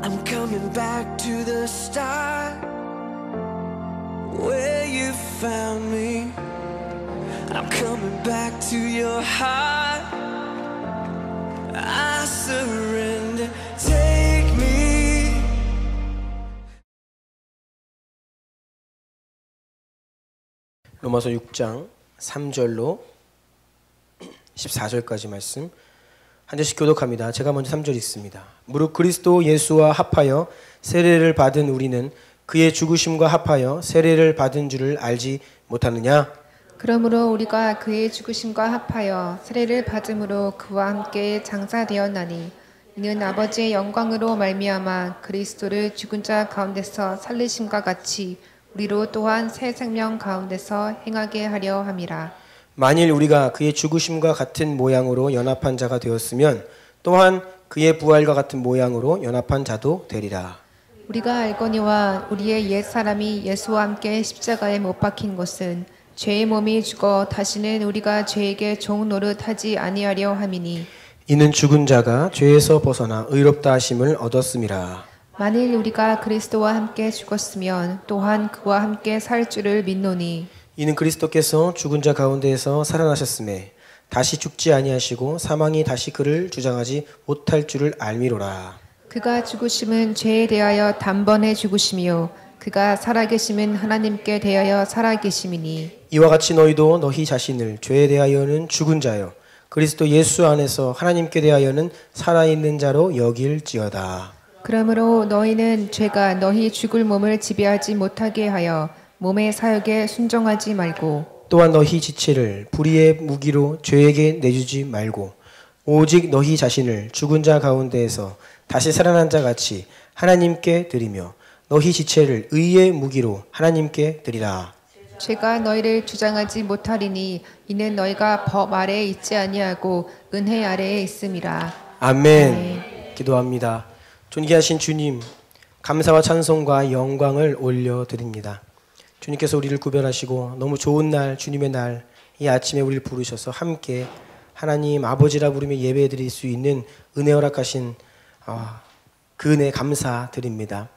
I'm coming back to the start where you found me. I'm coming back to your heart. I surrender. Take me. 로마서 6장 3절로 14절까지 말씀 한 절씩 교독합니다. 제가 먼저 3절 읽습니다. 무릇 그리스도 예수와 합하여 세례를 받은 우리는 그의 죽으심과 합하여 세례를 받은 줄을 알지 못하느냐? 그러므로 우리가 그의 죽으심과 합하여 세례를 받음으로 그와 함께 장사되었나니 이는 아버지의 영광으로 말미암아 그리스도를 죽은 자 가운데서 살리심과 같이 우리로 또한 새 생명 가운데서 행하게 하려 함이라. 만일 우리가 그의 죽으심과 같은 모양으로 연합한 자가 되었으면 또한 그의 부활과 같은 모양으로 연합한 자도 되리라. 우리가 알거니와 우리의 옛사람이 예수와 함께 십자가에 못 박힌 것은 죄의 몸이 죽어 다시는 우리가 죄에게 종 노릇하지 아니하려 함이니 이는 죽은 자가 죄에서 벗어나 의롭다 하심을 얻었음이라. 만일 우리가 그리스도와 함께 죽었으면 또한 그와 함께 살 줄을 믿노니 이는 그리스도께서 죽은 자 가운데에서 살아나셨음에 다시 죽지 아니하시고 사망이 다시 그를 주장하지 못할 줄을 알미로라. 그가 죽으심은 죄에 대하여 단번에 죽으심이요 그가 살아계심은 하나님께 대하여 살아계심이니 이와 같이 너희도 너희 자신을 죄에 대하여는 죽은 자요 그리스도 예수 안에서 하나님께 대하여는 살아있는 자로 여길지어다. 그러므로 너희는 죄가 너희 죽을 몸을 지배하지 못하게 하여 몸의 사역에 순종하지 말고 또한 너희 지체를 불의의 무기로 죄에게 내주지 말고 오직 너희 자신을 죽은 자 가운데에서 다시 살아난 자 같이 하나님께 드리며 너희 지체를 의의 무기로 하나님께 드리라. 죄가 너희를 주장하지 못하리니 이는 너희가 법 아래에 있지 아니하고 은혜 아래에 있음이라. 아멘. 기도합니다. 존귀하신 주님, 감사와 찬송과 영광을 올려드립니다. 주님께서 우리를 구별하시고 너무 좋은 날, 주님의 날, 이 아침에 우리를 부르셔서 함께 하나님 아버지라 부르며 예배드릴 수 있는 은혜 허락하신 그 은혜 감사드립니다.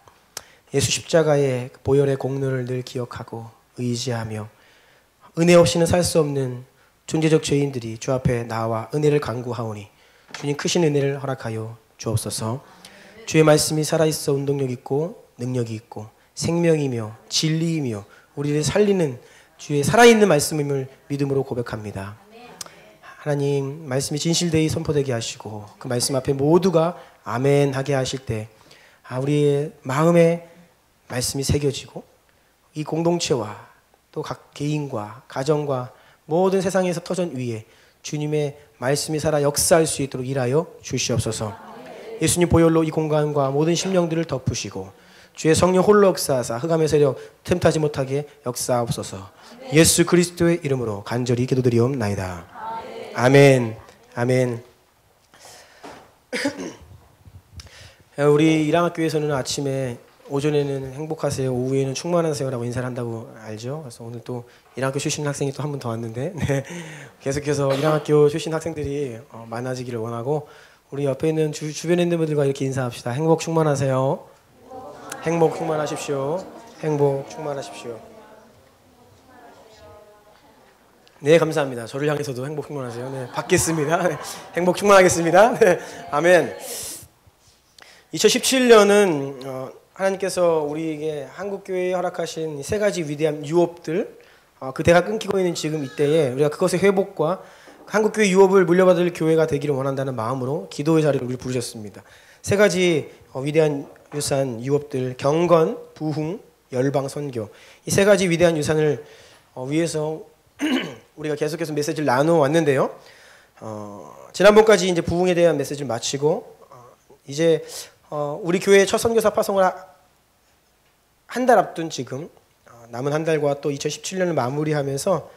예수 십자가의 보혈의 공로를 늘 기억하고 의지하며 은혜 없이는 살 수 없는 존재적 죄인들이 주 앞에 나와 은혜를 간구하오니 주님 크신 은혜를 허락하여 주옵소서. 주의 말씀이 살아있어 운동력 있고 능력이 있고 생명이며 진리이며 우리를 살리는 주의 살아있는 말씀임을 믿음으로 고백합니다. 하나님 말씀이 진실되이 선포되게 하시고 그 말씀 앞에 모두가 아멘 하게 하실 때 우리의 마음에 말씀이 새겨지고 이 공동체와 또 각 개인과 가정과 모든 세상에서 터전 위에 주님의 말씀이 살아 역사할 수 있도록 일하여 주시옵소서. 예수님 보혈로 이 공간과 모든 심령들을 덮으시고 주의 성령 홀로 역사하사 흑암의 세력 틈타지 못하게 역사하옵소서. 예수 그리스도의 이름으로 간절히 기도드리옵나이다. 아멘. 아멘. 우리 일양학교에서는 아침에 오전에는 행복하세요, 오후에는 충만하세요라고 인사를 한다고 알죠? 그래서 오늘 또 일양학교 출신 학생이 또 한 분 더 왔는데 네. 계속해서 일양학교 출신 학생들이 많아지기를 원하고 우리 옆에 있는 주변에 있는 분들과 이렇게 인사합시다. 행복 충만하세요. 행복 충만하십시오. 행복 충만하십시오. 네, 감사합니다. 저를 향해서도 행복 충만하세요. 네, 받겠습니다. 네, 행복 충만하겠습니다. 네, 아멘. 2017년은 하나님께서 우리에게 한국교회에 허락하신 세 가지 위대한 유업들, 그 대가 끊기고 있는 지금 이때에 우리가 그것의 회복과 한국교회 유업을 물려받을 교회가 되기를 원한다는 마음으로 기도의 자리를 우리 부르셨습니다. 세 가지 위대한 유산 유업들, 경건, 부흥, 열방, 선교, 이 세 가지 위대한 유산을 위해서 우리가 계속해서 메시지를 나누어 왔는데요. 지난번까지 이제 부흥에 대한 메시지를 마치고 이제 우리 교회의 첫 선교사 파송을 한 달 앞둔 지금 남은 한 달과 또 2017년을 마무리하면서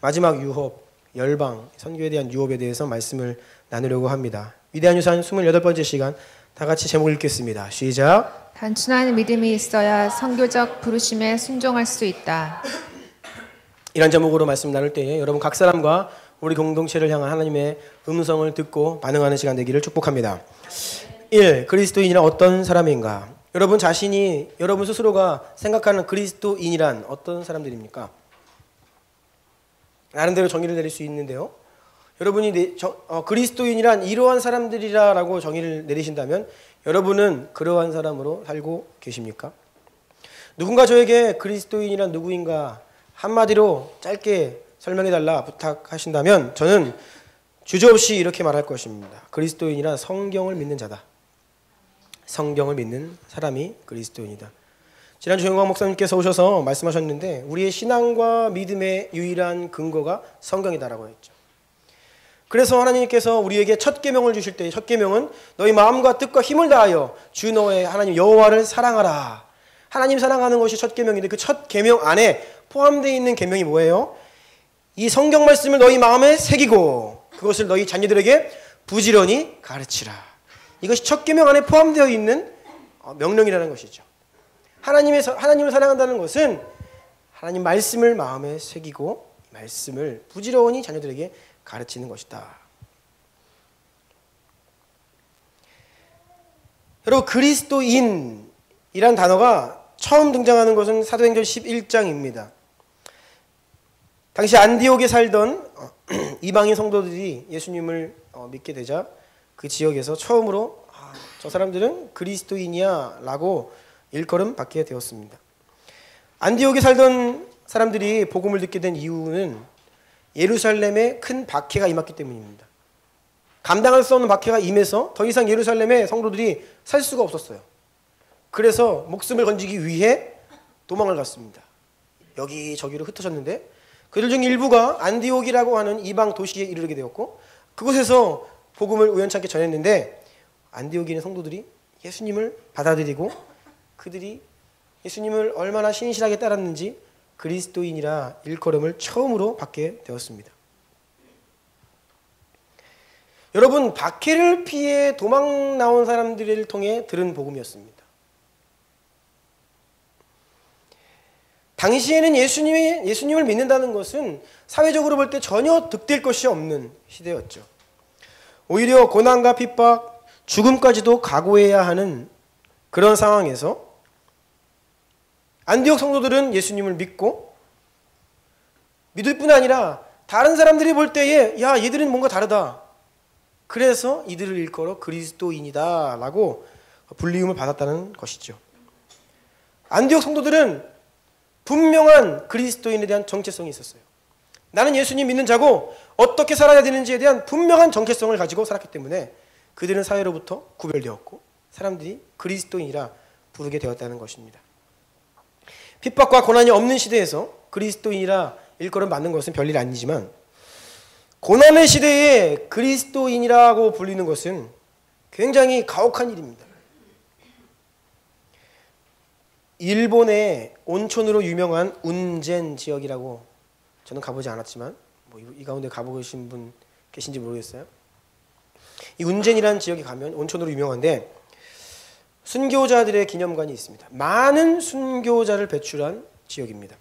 마지막 유업, 열방, 선교에 대한 유업에 대해서 말씀을 나누려고 합니다. 위대한 유산 28번째 시간 다 같이 제목을 읽겠습니다. 시작. 단순한 믿음이 있어야 선교적 부르심에 순종할 수 있다. 이런 제목으로 말씀 나눌 때에 여러분 각 사람과 우리 공동체를 향한 하나님의 음성을 듣고 반응하는 시간 되기를 축복합니다. 1. 그리스도인이란 어떤 사람인가? 여러분 자신이, 여러분 스스로가 생각하는 그리스도인이란 어떤 사람들입니까? 나름대로 정의를 내릴 수 있는데요. 여러분이 그리스도인이란 이러한 사람들이라고 정의를 내리신다면 여러분은 그러한 사람으로 살고 계십니까? 누군가 저에게 그리스도인이란 누구인가 한마디로 짧게 설명해달라 부탁하신다면 저는 주저없이 이렇게 말할 것입니다. 그리스도인이란 성경을 믿는 자다. 성경을 믿는 사람이 그리스도인이다. 지난주 조영광 목사님께서 오셔서 말씀하셨는데 우리의 신앙과 믿음의 유일한 근거가 성경이다라고 했죠. 그래서 하나님께서 우리에게 첫 계명을 주실 때 첫 계명은 너희 마음과 뜻과 힘을 다하여 주 너의 하나님 여호와를 사랑하라. 하나님 사랑하는 것이 첫 계명인데 그 첫 계명 안에 포함되어 있는 계명이 뭐예요? 이 성경 말씀을 너희 마음에 새기고 그것을 너희 자녀들에게 부지런히 가르치라. 이것이 첫 계명 안에 포함되어 있는 명령이라는 것이죠. 하나님을 사랑한다는 것은 하나님 말씀을 마음에 새기고 말씀을 부지런히 자녀들에게 가르치는 것이다. 여러분 그리스도인이란 단어가 처음 등장하는 것은 사도행전 11장입니다. 당시 안디옥에 살던 이방인 성도들이 예수님을 믿게 되자 그 지역에서 처음으로 저 사람들은 그리스도인이야 라고 일컬음 받게 되었습니다. 안디옥에 살던 사람들이 복음을 듣게 된 이유는 예루살렘에 큰 박해가 임했기 때문입니다. 감당할 수 없는 박해가 임해서 더 이상 예루살렘의 성도들이 살 수가 없었어요. 그래서 목숨을 건지기 위해 도망을 갔습니다. 여기저기로 흩어졌는데 그들 중 일부가 안디옥이라고 하는 이방 도시에 이르게 되었고 그곳에서 복음을 우연찮게 전했는데 안디옥에 있는 성도들이 예수님을 받아들이고 그들이 예수님을 얼마나 신실하게 따랐는지 그리스도인이라 일컬음을 처음으로 받게 되었습니다. 여러분 박해를 피해 도망 나온 사람들을 통해 들은 복음이었습니다. 당시에는 예수님을 믿는다는 것은 사회적으로 볼 때 전혀 득될 것이 없는 시대였죠. 오히려 고난과 핍박, 죽음까지도 각오해야 하는 그런 상황에서 안디옥 성도들은 예수님을 믿고 믿을 뿐 아니라 다른 사람들이 볼 때에 야 얘들은 뭔가 다르다. 그래서 이들을 일컬어 그리스도인이다 라고 불리움을 받았다는 것이죠. 안디옥 성도들은 분명한 그리스도인에 대한 정체성이 있었어요. 나는 예수님 믿는 자고 어떻게 살아야 되는지에 대한 분명한 정체성을 가지고 살았기 때문에 그들은 사회로부터 구별되었고 사람들이 그리스도인이라 부르게 되었다는 것입니다. 핍박과 고난이 없는 시대에서 그리스도인이라 일컬음 받는 것은 별일 아니지만 고난의 시대에 그리스도인이라고 불리는 것은 굉장히 가혹한 일입니다. 일본의 온천으로 유명한 운젠 지역이라고 저는 가보지 않았지만 이 가운데 가보신 분 계신지 모르겠어요. 이 운젠이라는 지역에 가면 온천으로 유명한데 순교자들의 기념관이 있습니다. 많은 순교자를 배출한 지역입니다.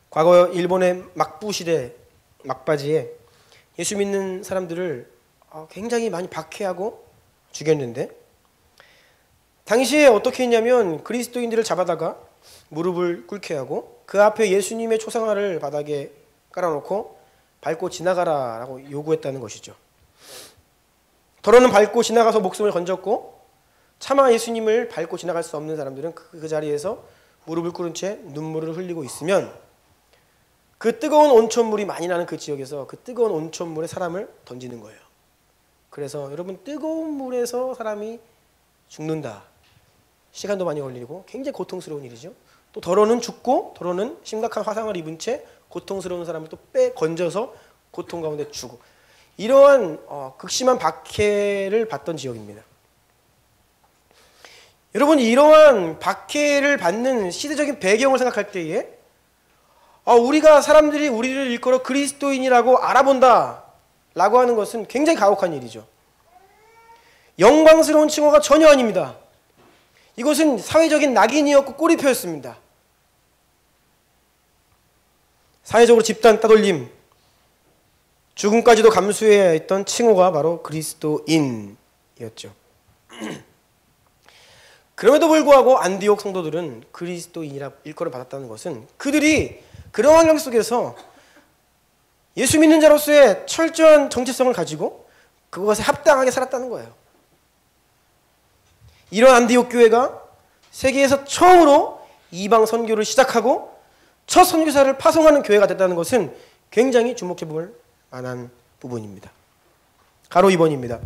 과거 일본의 막부 시대 막바지에 예수 믿는 사람들을 굉장히 많이 박해하고 죽였는데 당시에 어떻게 했냐면 그리스도인들을 잡아다가 무릎을 꿇게 하고 그 앞에 예수님의 초상화를 바닥에 깔아놓고 밟고 지나가라라고 요구했다는 것이죠. 더러는 밟고 지나가서 목숨을 건졌고 차마 예수님을 밟고 지나갈 수 없는 사람들은 그 자리에서 무릎을 꿇은 채 눈물을 흘리고 있으면 그 뜨거운 온천물이 많이 나는 그 지역에서 그 뜨거운 온천물에 사람을 던지는 거예요. 그래서 여러분 뜨거운 물에서 사람이 죽는다. 시간도 많이 걸리고 굉장히 고통스러운 일이죠. 또 더러는 죽고 더러는 심각한 화상을 입은 채 고통스러운 사람을 또 건져서 고통 가운데 죽고 이러한 극심한 박해를 받던 지역입니다. 여러분 이러한 박해를 받는 시대적인 배경을 생각할 때에 우리가 사람들이 우리를 일컬어 그리스도인이라고 알아본다 라고 하는 것은 굉장히 가혹한 일이죠. 영광스러운 칭호가 전혀 아닙니다. 이것은 사회적인 낙인이었고 꼬리표였습니다. 사회적으로 집단 따돌림, 죽음까지도 감수해야 했던 칭호가 바로 그리스도인이었죠. 그럼에도 불구하고 안디옥 성도들은 그리스도인이라 일컬어 받았다는 것은 그들이 그런 환경 속에서 예수 믿는 자로서의 철저한 정체성을 가지고 그것에 합당하게 살았다는 거예요. 이런 안디옥 교회가 세계에서 처음으로 이방 선교를 시작하고 첫 선교사를 파송하는 교회가 됐다는 것은 굉장히 주목해 볼 만한 부분입니다. 가로 2번입니다.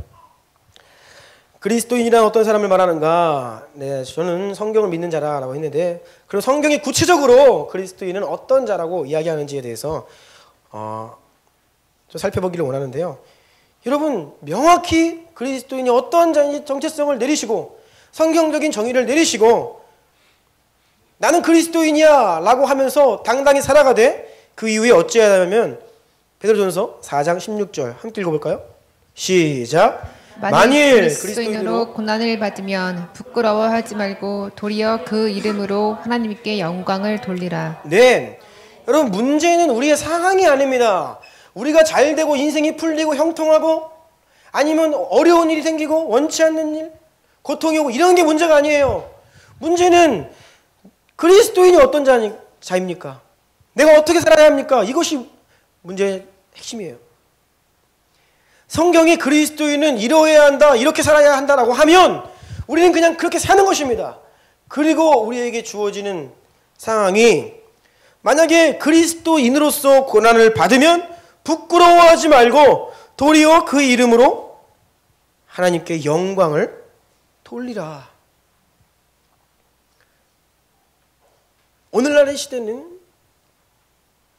그리스도인이란 어떤 사람을 말하는가? 네, 저는 성경을 믿는 자라고 했는데 그럼 성경이 구체적으로 그리스도인은 어떤 자라고 이야기하는지에 대해서 좀 살펴보기를 원하는데요. 여러분, 명확히 그리스도인이 어떤 자인지 정체성을 내리시고 성경적인 정의를 내리시고 나는 그리스도인이야 라고 하면서 당당히 살아가되 그 이후에 어찌해야 하냐면 베드로전서 4장 16절 함께 읽어볼까요? 시작. 만일 그리스도인으로 고난을 받으면 부끄러워하지 말고 도리어 그 이름으로 하나님께 영광을 돌리라. 네, 여러분 문제는 우리의 상황이 아닙니다. 우리가 잘 되고 인생이 풀리고 형통하고 아니면 어려운 일이 생기고 원치 않는 일, 고통이 오고 이런 게 문제가 아니에요. 문제는 그리스도인이 어떤 자입니까? 내가 어떻게 살아야 합니까? 이것이 문제의 핵심이에요. 성경이 그리스도인은 이러해야 한다, 이렇게 살아야 한다라고 하면 우리는 그냥 그렇게 사는 것입니다. 그리고 우리에게 주어지는 상황이 만약에 그리스도인으로서 고난을 받으면 부끄러워하지 말고 도리어 그 이름으로 하나님께 영광을 돌리라. 오늘날의 시대는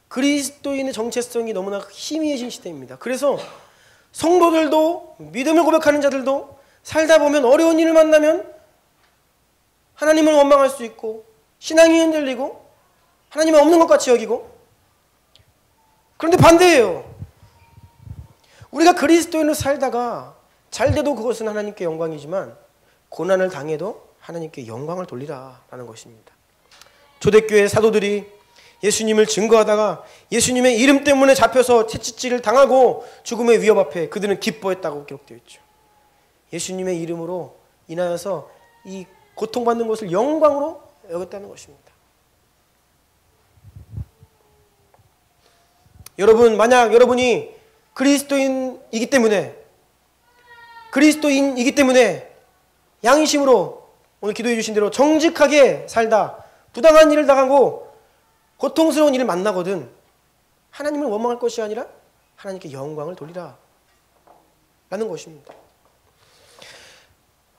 그리스도인의 정체성이 너무나 희미해진 시대입니다. 그래서 성도들도 믿음을 고백하는 자들도 살다 보면 어려운 일을 만나면 하나님을 원망할 수 있고 신앙이 흔들리고 하나님은 없는 것 같이 여기고 그런데 반대예요. 우리가 그리스도인으로 살다가 잘돼도 그것은 하나님께 영광이지만 고난을 당해도 하나님께 영광을 돌리라 라는 것입니다. 초대교회 사도들이 예수님을 증거하다가 예수님의 이름 때문에 잡혀서 채찍질을 당하고 죽음의 위협 앞에 그들은 기뻐했다고 기록되어 있죠. 예수님의 이름으로 인하여서 이 고통받는 것을 영광으로 여겼다는 것입니다. 여러분, 만약 여러분이 그리스도인이기 때문에 양심으로 오늘 기도해 주신 대로 정직하게 살다 부당한 일을 당하고 고통스러운 일을 만나거든 하나님을 원망할 것이 아니라 하나님께 영광을 돌리라 라는 것입니다.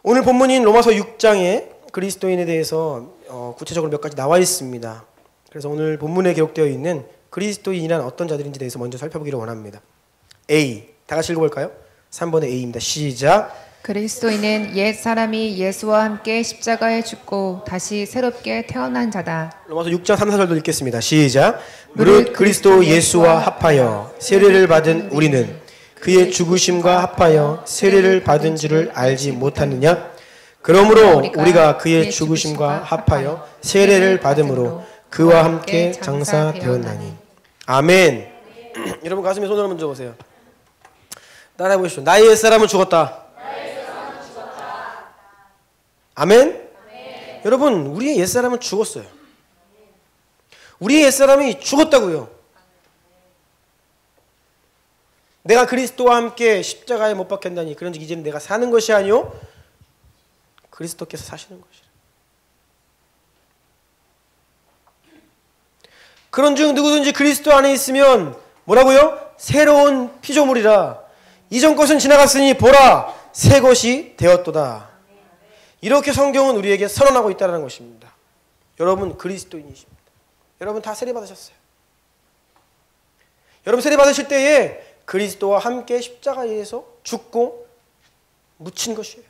오늘 본문인 로마서 6장에 그리스도인에 대해서 구체적으로 몇 가지 나와 있습니다. 그래서 오늘 본문에 기록되어 있는 그리스도인이란 어떤 자들인지에 대해서 먼저 살펴보기를 원합니다. A, 다 같이 읽어볼까요? 3번의 A입니다. 시작. 그리스도인은 옛 사람이 예수와 함께 십자가에 죽고 다시 새롭게 태어난 자다. 로마서 6장 3, 4절도 읽겠습니다. 시작. 무릇 그리스도 예수와 합하여 세례를 받은 우리는 그의 죽으심과 합하여 세례를 받은 줄을 알지 못하느냐? 그러므로 우리가 그의 죽으심과 합하여 세례를 받음으로 그와 함께 장사되었나니. 아멘. 여러분 가슴에 손을 한번 얹어보세요. 따라해 보십시오. 나의 옛사람은 죽었다. 아멘? 아멘. 여러분, 우리의 옛사람은 죽었어요. 우리의 옛사람이 죽었다고요. 내가 그리스도와 함께 십자가에 못 박혔다니 그런즉 이제는 내가 사는 것이 아니요 그리스도께서 사시는 것이라. 그런즉 누구든지 그리스도 안에 있으면 뭐라고요? 새로운 피조물이라. 이전 것은 지나갔으니 보라 새 것이 되었도다. 이렇게 성경은 우리에게 선언하고 있다는 것입니다. 여러분 그리스도인이십니다. 여러분 다 세례 받으셨어요. 여러분 세례 받으실 때에 그리스도와 함께 십자가에서 죽고 묻힌 것이에요.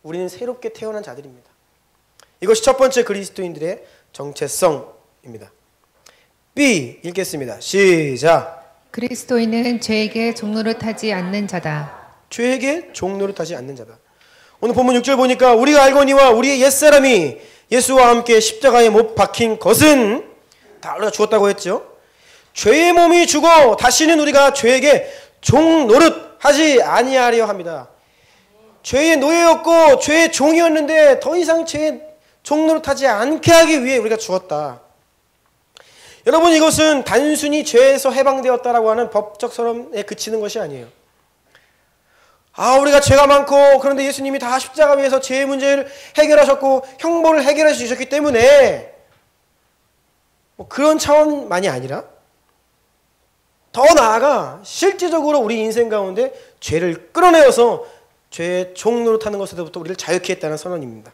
우리는 새롭게 태어난 자들입니다. 이것이 첫 번째 그리스도인들의 정체성입니다. B 읽겠습니다. 시작. 그리스도인은 죄에게 종노릇하지 않는 자다. 죄에게 종노릇하지 않는 자다. 오늘 본문 6절 보니까 우리가 알거니와 우리의 옛사람이 예수와 함께 십자가에 못 박힌 것은 다 우리가 죽었다고 했죠. 죄의 몸이 죽어 다시는 우리가 죄에게 종노릇하지 아니하려 합니다. 죄의 노예였고 죄의 종이었는데 더 이상 죄의 종노릇하지 않게 하기 위해 우리가 죽었다. 여러분, 이것은 단순히 죄에서 해방되었다라고 하는 법적 선언에 그치는 것이 아니에요. 우리가 죄가 많고 그런데 예수님이 다 십자가 위에서 죄의 문제를 해결하셨고 형벌을 해결해 주셨기 때문에 그런 차원만이 아니라 더 나아가 실제적으로 우리 인생 가운데 죄를 끌어내어서 죄의 종노릇하는 것에서부터 우리를 자유케 했다는 선언입니다.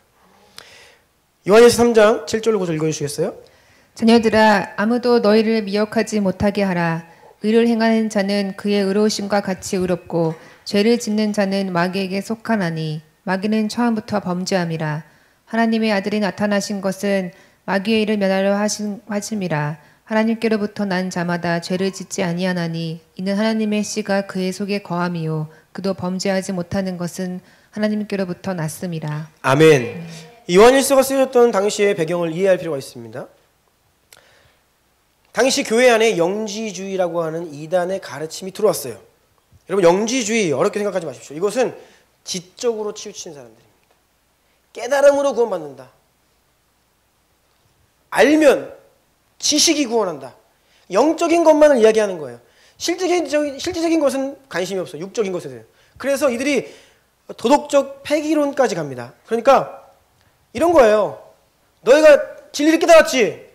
요한일서 3장 7절로 9절 읽어주시겠어요? 자녀들아, 아무도 너희를 미혹하지 못하게 하라. 의를 행하는 자는 그의 의로우심과 같이 의롭고 죄를 짓는 자는 마귀에게 속하나니 마귀는 처음부터 범죄함이라. 하나님의 아들이 나타나신 것은 마귀의 일을 면하려 하심이라. 하나님께로부터 난 자마다 죄를 짓지 아니하나니 이는 하나님의 씨가 그의 속에 거함이요 그도 범죄하지 못하는 것은 하나님께로부터 났음이라. 아멘. 요한일서가 쓰여졌던 당시의 배경을 이해할 필요가 있습니다. 당시 교회 안에 영지주의라고 하는 이단의 가르침이 들어왔어요. 여러분, 영지주의 어렵게 생각하지 마십시오. 이것은 지적으로 치우친 사람들입니다. 깨달음으로 구원받는다. 알면 지식이 구원한다. 영적인 것만을 이야기하는 거예요. 실제적인 것은 관심이 없어요. 육적인 것에 대해. 그래서 이들이 도덕적 폐기론까지 갑니다. 그러니까 이런 거예요. 너희가 진리를 깨달았지?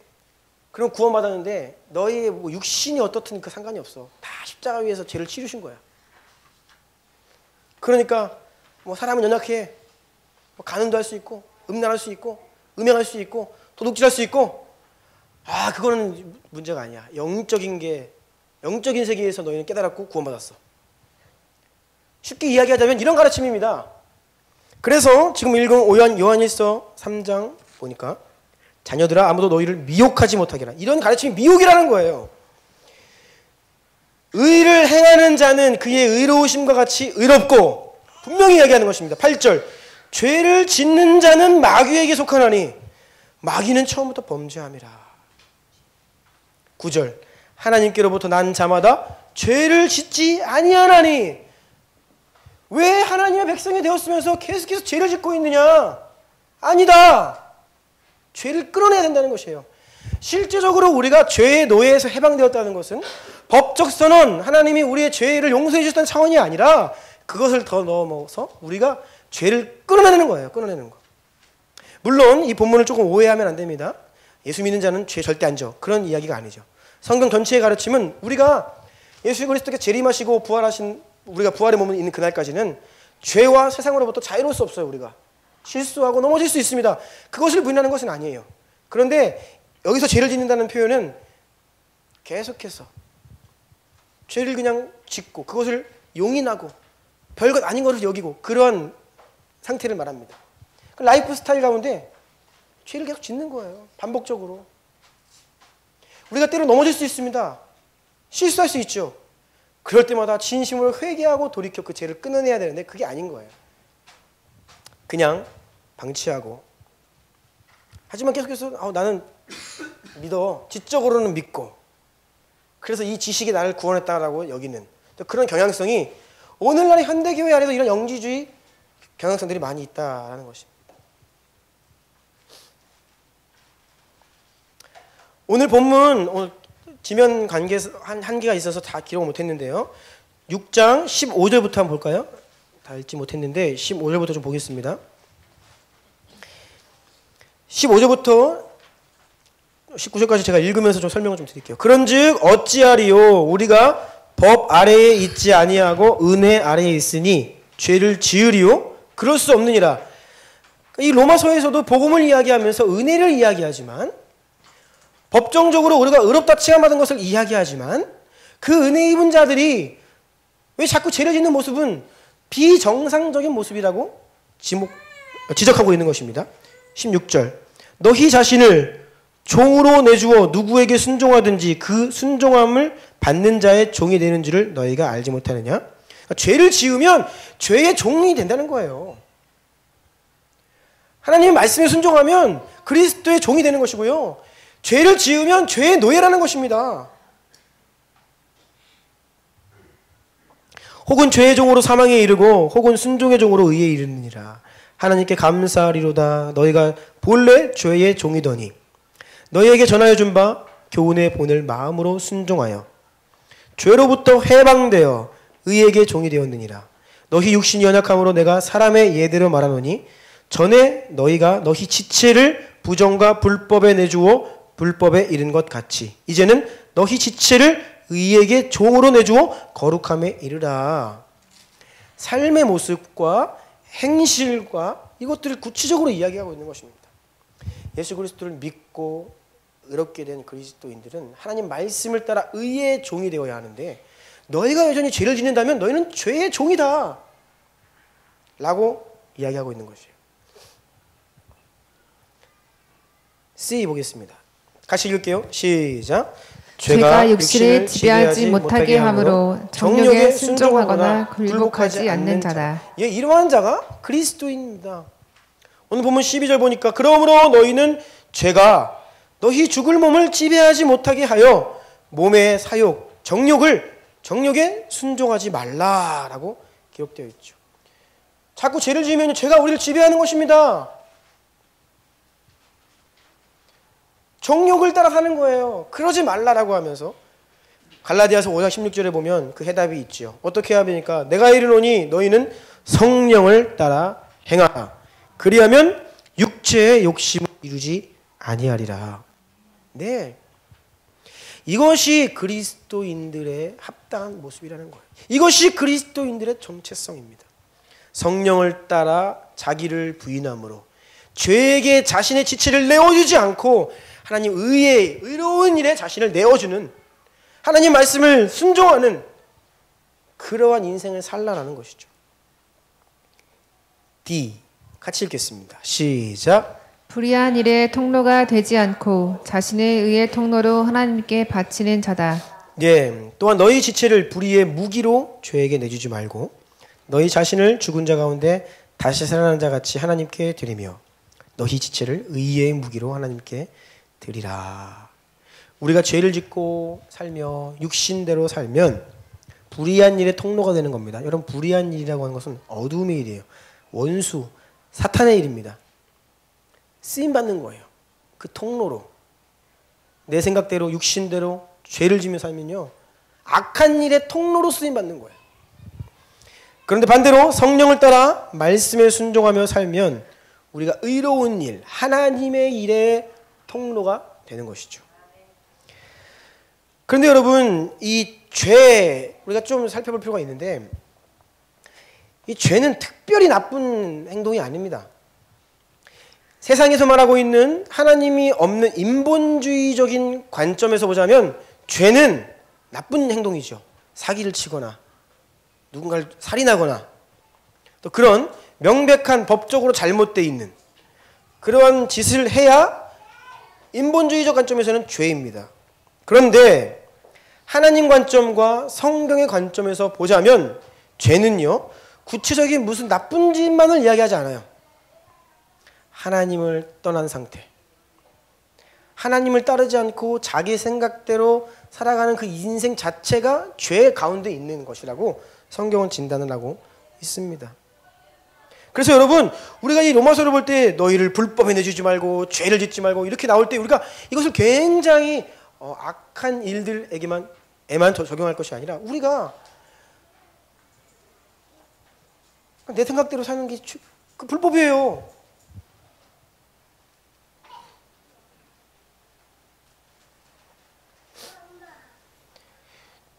그럼 구원받았는데 너희의 육신이 어떻든 그 상관이 없어. 다 십자가 위에서 죄를 치르신 거야. 그러니까 사람은 연약해. 간음도 할 수 있고 음란할 수 있고 음행할 수 있고 도둑질할 수 있고 그거는 문제가 아니야. 영적인 세계에서 너희는 깨달았고 구원받았어. 쉽게 이야기하자면 이런 가르침입니다. 그래서 지금 읽은 요한일서 3장 보니까 자녀들아, 아무도 너희를 미혹하지 못하게 하라. 이런 가르침이 미혹이라는 거예요. 의를 행하는 자는 그의 의로우심과 같이 의롭고, 분명히 이야기하는 것입니다. 8절, 죄를 짓는 자는 마귀에게 속하나니 마귀는 처음부터 범죄함이라. 9절, 하나님께로부터 난 자마다 죄를 짓지 아니하나니. 왜 하나님의 백성이 되었으면서 계속해서 죄를 짓고 있느냐? 아니다. 죄를 끌어내야 된다는 것이에요. 실제적으로 우리가 죄의 노예에서 해방되었다는 것은 법적 선언, 하나님이 우리의 죄를 용서해 주셨다는 차원이 아니라 그것을 더 넘어서 우리가 죄를 끌어내는 거예요. 끌어내는 거. 물론 이 본문을 조금 오해하면 안 됩니다. 예수 믿는 자는 죄 절대 안 져. 그런 이야기가 아니죠. 성경 전체의 가르침은 우리가 예수 그리스도께 재림하시고 부활하신, 우리가 부활의 몸에 있는 그날까지는 죄와 세상으로부터 자유로울 수 없어요. 우리가 실수하고 넘어질 수 있습니다. 그것을 부인하는 것은 아니에요. 그런데 여기서 죄를 짓는다는 표현은 계속해서 죄를 그냥 짓고 그것을 용인하고 별것 아닌 것을 여기고 그런 상태를 말합니다. 라이프 스타일 가운데 죄를 계속 짓는 거예요. 반복적으로. 우리가 때로 넘어질 수 있습니다. 실수할 수 있죠. 그럴 때마다 진심으로 회개하고 돌이켜 그 죄를 끊어내야 되는데 그게 아닌 거예요. 그냥 방치하고. 하지만 계속해서 나는 믿어. 지적으로는 믿고. 그래서 이 지식이 나를 구원했다라고 여기는 그런 경향성이 오늘날의 현대교회 안에도 이런 영지주의 경향성들이 많이 있다라는 것입니다. 오늘 본문 지면 관계에서 한계가 있어서 다 기록을 못했는데요. 6장 15절부터 한번 볼까요? 다 읽지 못했는데 15절부터 좀 보겠습니다. 15절부터 19절까지 제가 읽으면서 좀 설명을 좀 드릴게요. 그런즉 어찌하리요? 우리가 법 아래에 있지 아니하고 은혜 아래에 있으니 죄를 지으리요? 그럴 수 없느니라. 이 로마서에서도 복음을 이야기하면서 은혜를 이야기하지만 법정적으로 우리가 의롭다 칭함받은 것을 이야기하지만 그 은혜 입은 자들이 왜 자꾸 죄를 짓는 모습은 비정상적인 모습이라고 지적하고 있는 것입니다. 16절, 너희 자신을 종으로 내주어 누구에게 순종하든지 그 순종함을 받는 자의 종이 되는 줄을 너희가 알지 못하느냐? 그러니까 죄를 지으면 죄의 종이 된다는 거예요. 하나님의 말씀에 순종하면 그리스도의 종이 되는 것이고요. 죄를 지으면 죄의 노예라는 것입니다. 혹은 죄의 종으로 사망에 이르고 혹은 순종의 종으로 의에 이르느니라. 하나님께 감사하리로다. 너희가 본래 죄의 종이더니 너희에게 전하여 준 바 교훈의 본을 마음으로 순종하여 죄로부터 해방되어 의에게 종이 되었느니라. 너희 육신이 연약함으로 내가 사람의 예대로 말하노니 전에 너희가 너희 지체를 부정과 불법에 내주어 불법에 이른 것 같이 이제는 너희 지체를 의에게 종으로 내주어 거룩함에 이르라. 삶의 모습과 행실과 이것들을 구체적으로 이야기하고 있는 것입니다. 예수 그리스도를 믿고 의롭게 된 그리스도인들은 하나님 말씀을 따라 의의 종이 되어야 하는데 너희가 여전히 죄를 짓는다면 너희는 죄의 종이다 라고 이야기하고 있는 것이에요. C 보겠습니다. 같이 읽을게요. 시작. 죄가 육신을 지배하지 못하게 함으로 정욕에 순종하거나 굴복하지 않는 자다. 예, 이러한 자가 그리스도인입니다. 오늘 본문 12절 보니까 그러므로 너희는 죄가 너희 죽을 몸을 지배하지 못하게 하여 몸의 사욕, 정욕에 순종하지 말라라고 기록되어 있죠. 자꾸 죄를 지으면 죄가 우리를 지배하는 것입니다. 정욕을 따라 사는 거예요. 그러지 말라라고 하면서 갈라디아서 5장 16절에 보면 그 해답이 있죠. 어떻게 해야 합니까? 내가 이르노니 너희는 성령을 따라 행하라. 그리하면 육체의 욕심을 이루지 아니하리라. 네, 이것이 그리스도인들의 합당한 모습이라는 거예요. 이것이 그리스도인들의 정체성입니다. 성령을 따라 자기를 부인함으로 죄에게 자신의 지체를 내어주지 않고 하나님 의의 의로운 일에 자신을 내어주는 하나님 말씀을 순종하는 그러한 인생을 살라라는 것이죠. D 같이 읽겠습니다. 시작. 불의한 일의 통로가 되지 않고 자신의 의의 통로로 하나님께 바치는 자다. 예, 또한 너희 지체를 불의의 무기로 죄에게 내주지 말고 너희 자신을 죽은 자 가운데 다시 살아난 자 같이 하나님께 드리며 너희 지체를 의의 무기로 하나님께 드리라. 우리가 죄를 짓고 살며 육신대로 살면 불의한 일의 통로가 되는 겁니다. 여러분, 불의한 일이라고 하는 것은 어두움의 일이에요. 원수, 사탄의 일입니다. 쓰임받는 거예요. 그 통로로 내 생각대로 육신대로 죄를 지며 살면요 악한 일의 통로로 쓰임받는 거예요. 그런데 반대로 성령을 따라 말씀에 순종하며 살면 우리가 의로운 일, 하나님의 일의 통로가 되는 것이죠. 그런데 여러분, 이 죄 우리가 좀 살펴볼 필요가 있는데 이 죄는 특별히 나쁜 행동이 아닙니다. 세상에서 말하고 있는 하나님이 없는 인본주의적인 관점에서 보자면 죄는 나쁜 행동이죠. 사기를 치거나 누군가를 살인하거나 또 그런 명백한 법적으로 잘못되어 있는 그러한 짓을 해야 인본주의적 관점에서는 죄입니다. 그런데 하나님 관점과 성경의 관점에서 보자면 죄는요 구체적인 무슨 나쁜 짓만을 이야기하지 않아요. 하나님을 떠난 상태, 하나님을 따르지 않고 자기 생각대로 살아가는 그 인생 자체가 죄 가운데 있는 것이라고 성경은 진단을 하고 있습니다. 그래서 여러분, 우리가 이 로마서를 볼 때 너희를 불법에 내주지 말고 죄를 짓지 말고 이렇게 나올 때 우리가 이것을 굉장히 악한 일들에게만 적용할 것이 아니라 우리가 내 생각대로 사는 게 그 불법이에요.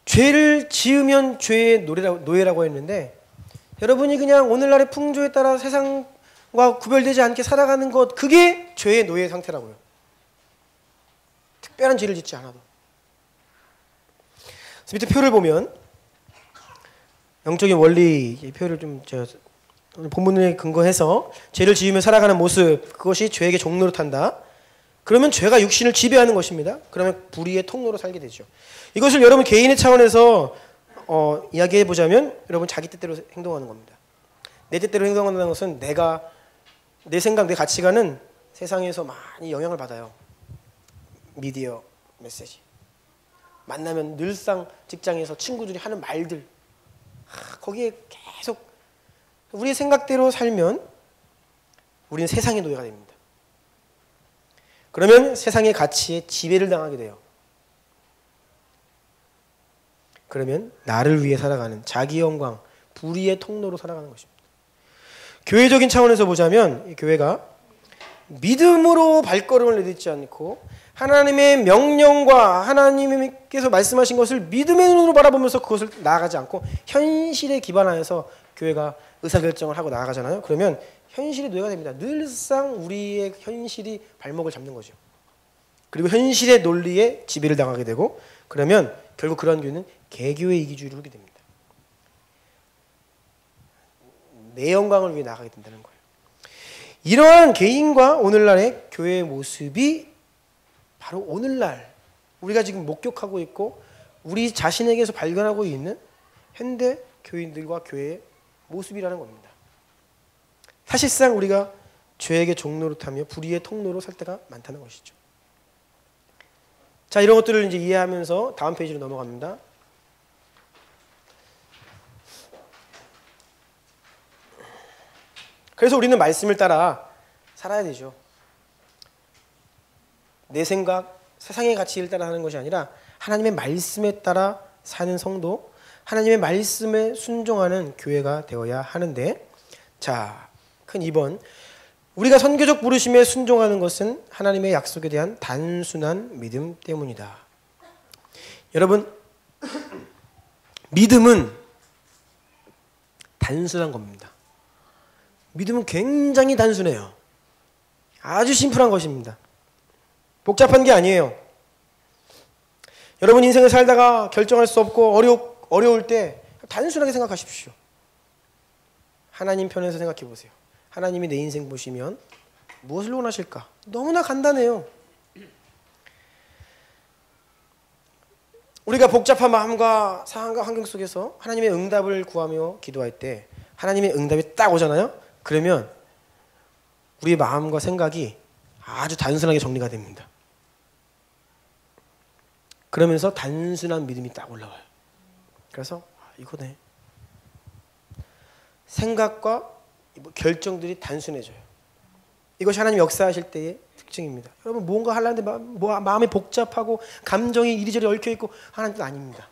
죄를 지으면 죄의 노예라고 했는데 여러분이 그냥 오늘날의 풍조에 따라 세상과 구별되지 않게 살아가는 것, 그게 죄의 노예 상태라고요. 특별한 죄를 짓지 않아도. 그래서 밑에 표를 보면 영적인 원리 표를 좀 오늘 본문에 근거해서 죄를 지으며 살아가는 모습, 그것이 죄에게 종로로 탄다. 그러면 죄가 육신을 지배하는 것입니다. 그러면 불의의 통로로 살게 되죠. 이것을 여러분 개인의 차원에서 이야기해 보자면 여러분 자기 뜻대로 행동하는 겁니다. 내 뜻대로 행동한다는 것은 내 생각, 내 가치관은 세상에서 많이 영향을 받아요. 미디어, 메시지. 만나면 늘상 직장에서 친구들이 하는 말들, 거기에 계속 우리의 생각대로 살면 우리는 세상의 노예가 됩니다. 그러면 세상의 가치에 지배를 당하게 돼요. 그러면 나를 위해 살아가는 자기 영광, 불의의 통로로 살아가는 것입니다. 교회적인 차원에서 보자면 이 교회가 믿음으로 발걸음을 내딛지 않고 하나님의 명령과 하나님께서 말씀하신 것을 믿음의 눈으로 바라보면서 그것을 나아가지 않고 현실에 기반하여서 교회가 의사결정을 하고 나아가잖아요. 그러면 현실이 노예가 됩니다. 늘상 우리의 현실이 발목을 잡는 거죠. 그리고 현실의 논리에 지배를 당하게 되고 그러면 결국 그런 교회는 개교의 이기주의를 하게 됩니다. 내 영광을 위해 나가게 된다는 거예요. 이러한 개인과 오늘날의 교회의 모습이 바로 오늘날 우리가 지금 목격하고 있고 우리 자신에게서 발견하고 있는 현대 교인들과 교회의 모습이라는 겁니다. 사실상 우리가 죄에게 종로로 타며 불의의 통로로 살 때가 많다는 것이죠. 자, 이런 것들을 이제 이해하면서 다음 페이지로 넘어갑니다. 그래서 우리는 말씀을 따라 살아야 되죠. 내 생각, 세상의 가치를 따라 하는 것이 아니라 하나님의 말씀에 따라 사는 성도, 하나님의 말씀에 순종하는 교회가 되어야 하는데, 자, 큰 2번. 우리가 선교적 부르심에 순종하는 것은 하나님의 약속에 대한 단순한 믿음 때문이다. 여러분, 믿음은 단순한 겁니다. 믿음은 굉장히 단순해요. 아주 심플한 것입니다. 복잡한 게 아니에요. 여러분 인생을 살다가 결정할 수 없고 어려울 때 단순하게 생각하십시오. 하나님 편에서 생각해 보세요. 하나님이 내 인생 보시면 무엇을 원하실까? 너무나 간단해요. 우리가 복잡한 마음과 상황과 환경 속에서 하나님의 응답을 구하며 기도할 때 하나님의 응답이 딱 오잖아요. 그러면 우리의 마음과 생각이 아주 단순하게 정리가 됩니다. 그러면서 단순한 믿음이 딱 올라와요. 그래서 이거네. 생각과 결정들이 단순해져요. 이것이 하나님 역사하실 때의 특징입니다. 여러분 뭔가 하려는데 마음이 복잡하고 감정이 이리저리 얽혀있고 하나님 뜻 아닙니다.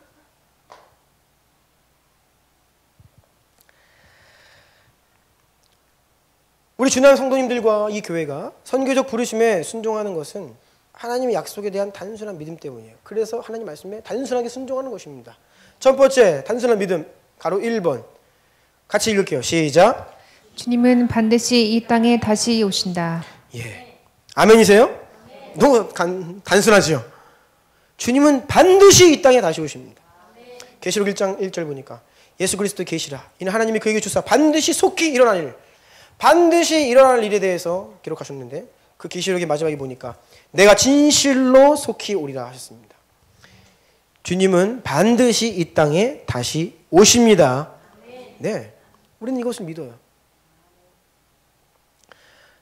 우리 주난 성도님들과 이 교회가 선교적 부르심에 순종하는 것은 하나님의 약속에 대한 단순한 믿음 때문이에요. 그래서 하나님 말씀에 단순하게 순종하는 것입니다. 첫 번째 단순한 믿음 가로 1번 같이 읽을게요. 시작. 주님은 반드시 이 땅에 다시 오신다. 예, 아멘이세요? 너무 단순하지요. 주님은 반드시 이 땅에 다시 오십니다. 계시록 1장 1절 보니까 예수 그리스도의 계시라 이는 하나님이 그에게 주사 반드시 속히 일어날 일, 반드시 일어날 일에 대해서 기록하셨는데 그 계시록의 마지막에 보니까 내가 진실로 속히 오리라 하셨습니다. 주님은 반드시 이 땅에 다시 오십니다. 네, 우리는 이것을 믿어요.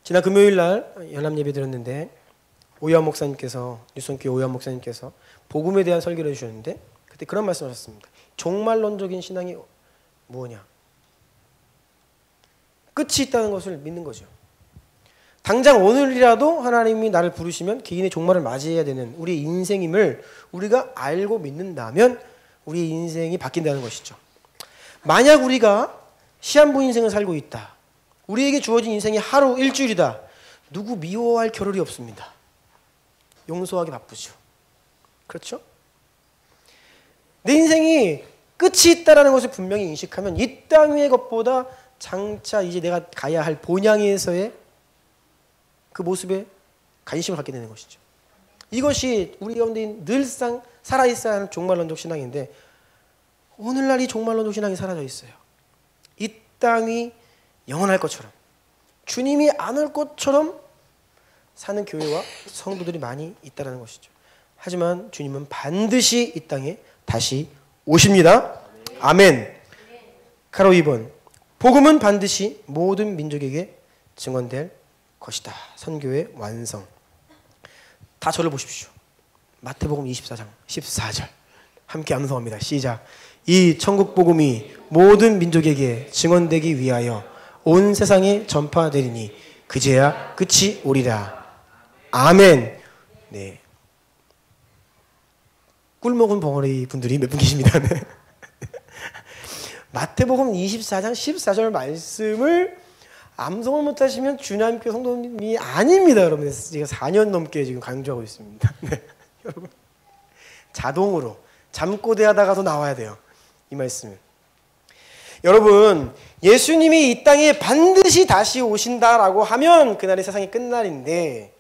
지난 금요일 날 연합 예배 드렸는데 오유환 목사님께서 뉴스원교회 오유환 목사님께서 복음에 대한 설교를 해주셨는데 그때 그런 말씀하셨습니다. 종말론적인 신앙이 뭐냐? 끝이 있다는 것을 믿는 거죠. 당장 오늘이라도 하나님이 나를 부르시면 개인의 종말을 맞이해야 되는 우리의 인생임을 우리가 알고 믿는다면 우리의 인생이 바뀐다는 것이죠. 만약 우리가 시한부 인생을 살고 있다. 우리에게 주어진 인생이 하루 일주일이다. 누구 미워할 겨를이 없습니다. 용서하기 바쁘죠. 그렇죠? 내 인생이 끝이 있다는 것을 분명히 인식하면 이 땅 위의 것보다 장차 이제 내가 가야 할 본향에서의 그 모습에 관심을 갖게 되는 것이죠. 이것이 우리 가운데 늘상 살아있어야 하는 종말론적 신앙인데 오늘날 이 종말론적 신앙이 사라져 있어요. 이 땅이 영원할 것처럼 주님이 안 올 것처럼 사는 교회와 성도들이 많이 있다는 것이죠. 하지만 주님은 반드시 이 땅에 다시 오십니다. 아멘. 가로 2번 복음은 반드시 모든 민족에게 증언될 것이다. 선교의 완성. 다 저를 보십시오. 마태복음 24장 14절 함께 암송합니다. 시작. 이 천국 복음이 모든 민족에게 증언되기 위하여 온 세상에 전파되리니 그제야 끝이 오리라. 아멘. 네. 꿀 먹은 벙어리 분들이 몇 분 계십니다. 네. 마태복음 24장 14절 말씀을 암송을 못하시면 주님교 성도님이 아닙니다. 여러분, 제가 4년 넘게 지금 강조하고 있습니다. 네. 여러분, 자동으로 잠꼬대하다가도 나와야 돼요. 이 말씀은. 여러분, 예수님이 이 땅에 반드시 다시 오신다라고 하면 그날이 세상이 끝날인데,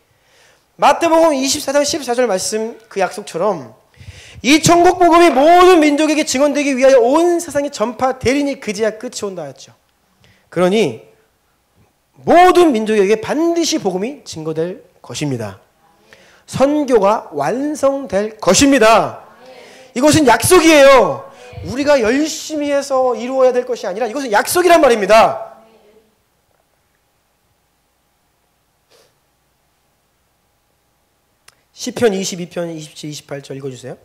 마태복음 24장 14절 말씀 그 약속처럼 이 천국 복음이 모든 민족에게 증언되기 위하여 온 세상에 전파되리니 그제야 끝이 온다 했죠. 그러니 모든 민족에게 반드시 복음이 증거될 것입니다. 선교가 완성될 것입니다. 이것은 약속이에요. 우리가 열심히 해서 이루어야 될 것이 아니라 이것은 약속이란 말입니다. 시편 22편 27, 28절 읽어주세요.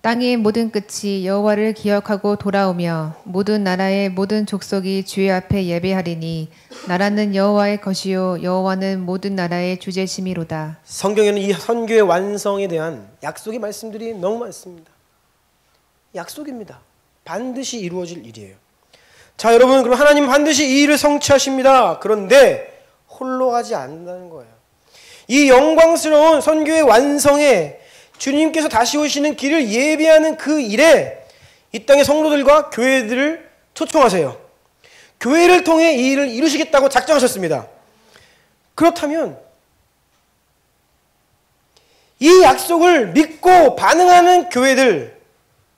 땅의 모든 끝이 여호와를 기억하고 돌아오며 모든 나라의 모든 족속이 주의 앞에 예배하리니 나라는 여호와의 것이요 여호와는 모든 나라의 주제심이로다. 성경에는 이 선교의 완성에 대한 약속의 말씀들이 너무 많습니다. 약속입니다. 반드시 이루어질 일이에요. 자, 여러분, 그럼 하나님은 반드시 이 일을 성취하십니다. 그런데 홀로 하지 않는다는 거예요. 이 영광스러운 선교의 완성에 주님께서 다시 오시는 길을 예비하는 그 일에 이 땅의 성도들과 교회들을 초청하세요. 교회를 통해 이 일을 이루시겠다고 작정하셨습니다. 그렇다면 이 약속을 믿고 반응하는 교회들,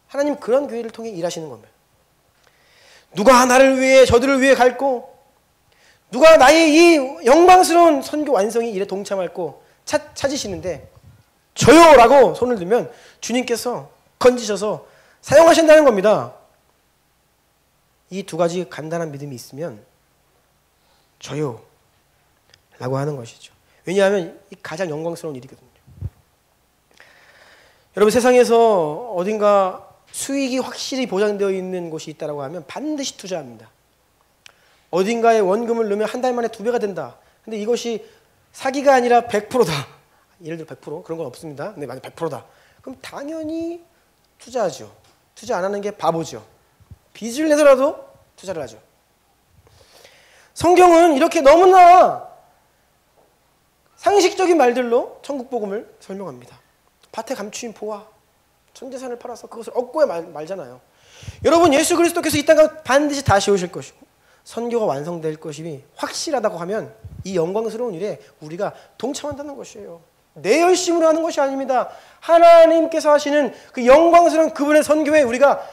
하나님 그런 교회를 통해 일하시는 겁니다. 누가 나를 위해 저들을 위해 갈고 누가 나의 이 영광스러운 선교 완성의 일에 동참할고 찾으시는데 저요라고 손을 들면 주님께서 건지셔서 사용하신다는 겁니다. 이 두 가지 간단한 믿음이 있으면 저요 라고 하는 것이죠. 왜냐하면 이 가장 영광스러운 일이거든요. 여러분, 세상에서 어딘가 수익이 확실히 보장되어 있는 곳이 있다고 하면 반드시 투자합니다. 어딘가에 원금을 넣으면 한 달 만에 2배가 된다. 근데 이것이 사기가 아니라 100%다. 예를 들어 100% 그런 건 없습니다. 근데 만약 100%다. 그럼 당연히 투자하죠. 투자 안 하는 게 바보죠. 빚을 내서라도 투자를 하죠. 성경은 이렇게 너무나 상식적인 말들로 천국 복음을 설명합니다. 밭에 감추인 포와 전 재산을 팔아서 그것을 얻고야 말잖아요. 여러분, 예수 그리스도께서 이 땅에 반드시 다시 오실 것이고 선교가 완성될 것이 확실하다고 하면 이 영광스러운 일에 우리가 동참한다는 것이에요. 내 열심으로 하는 것이 아닙니다. 하나님께서 하시는 그 영광스러운 그분의 선교에 우리가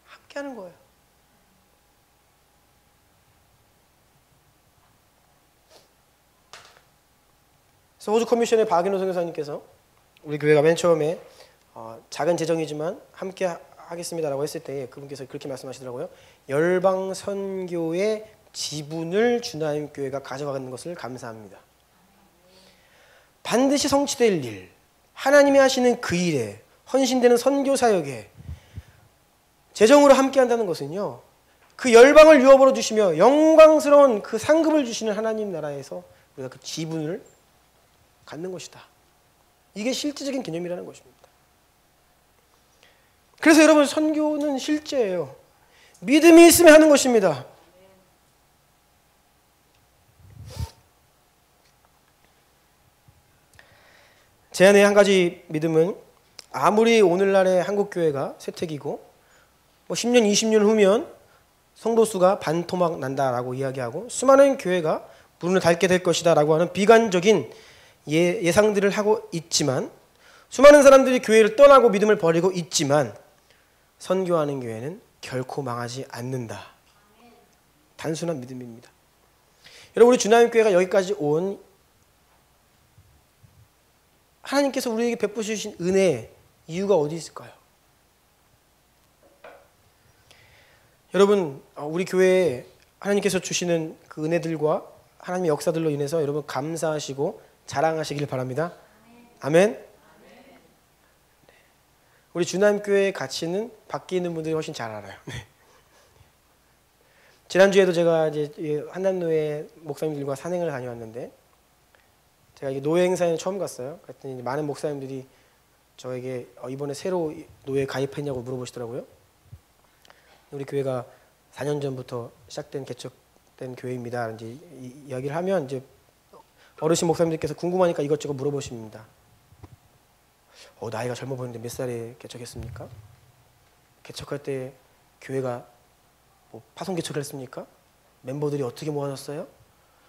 함께하는 거예요. 그래서 호주 커미션의 박인호 선교사님께서 우리 교회가 맨 처음에 작은 재정이지만 함께 하겠습니다라고 했을 때 그분께서 그렇게 말씀하시더라고요. 열방 선교의 지분을 주나임 교회가 가져가는 것을 감사합니다. 반드시 성취될 일, 하나님이 하시는 그 일에 헌신되는 선교 사역에 재정으로 함께한다는 것은요, 그 열방을 유업으로 주시며 영광스러운 그 상급을 주시는 하나님 나라에서 우리가 그 지분을 갖는 것이다. 이게 실질적인 개념이라는 것입니다. 그래서 여러분, 선교는 실제예요. 믿음이 있으면 하는 것입니다. 제 안에 한 가지 믿음은 아무리 오늘날의 한국교회가 쇠퇴기고 10년, 20년 후면 성도수가 반토막 난다라고 이야기하고 수많은 교회가 문을 닫게 될 것이다 라고 하는 비관적인 예상들을 하고 있지만, 수많은 사람들이 교회를 떠나고 믿음을 버리고 있지만 선교하는 교회는 결코 망하지 않는다. 단순한 믿음입니다. 여러분, 우리 주나임교회가 여기까지 온 하나님께서 우리에게 베푸시신 은혜의 이유가 어디 있을까요? 여러분, 우리 교회에 하나님께서 주시는 그 은혜들과 하나님의 역사들로 인해서 여러분 감사하시고 자랑하시길 바랍니다. 아멘. 우리 주남교회의 가치는 밖에 있는 분들이 훨씬 잘 알아요. 네. 지난주에도 제가 이제 한남노회 목사님들과 산행을 다녀왔는데, 제가 이게 노회 행사에 처음 갔어요. 그랬더니 많은 목사님들이 저에게 이번에 새로 노회에 가입했냐고 물어보시더라고요. 우리 교회가 4년 전부터 시작된 개척된 교회입니다. 이제 이야기를 하면 이제 어르신 목사님들께서 궁금하니까 이것저것 물어보십니다. 나이가 젊어 보이는데 몇 살에 개척했습니까? 개척할 때 교회가 뭐 파송 개척을 했습니까? 멤버들이 어떻게 모아졌어요?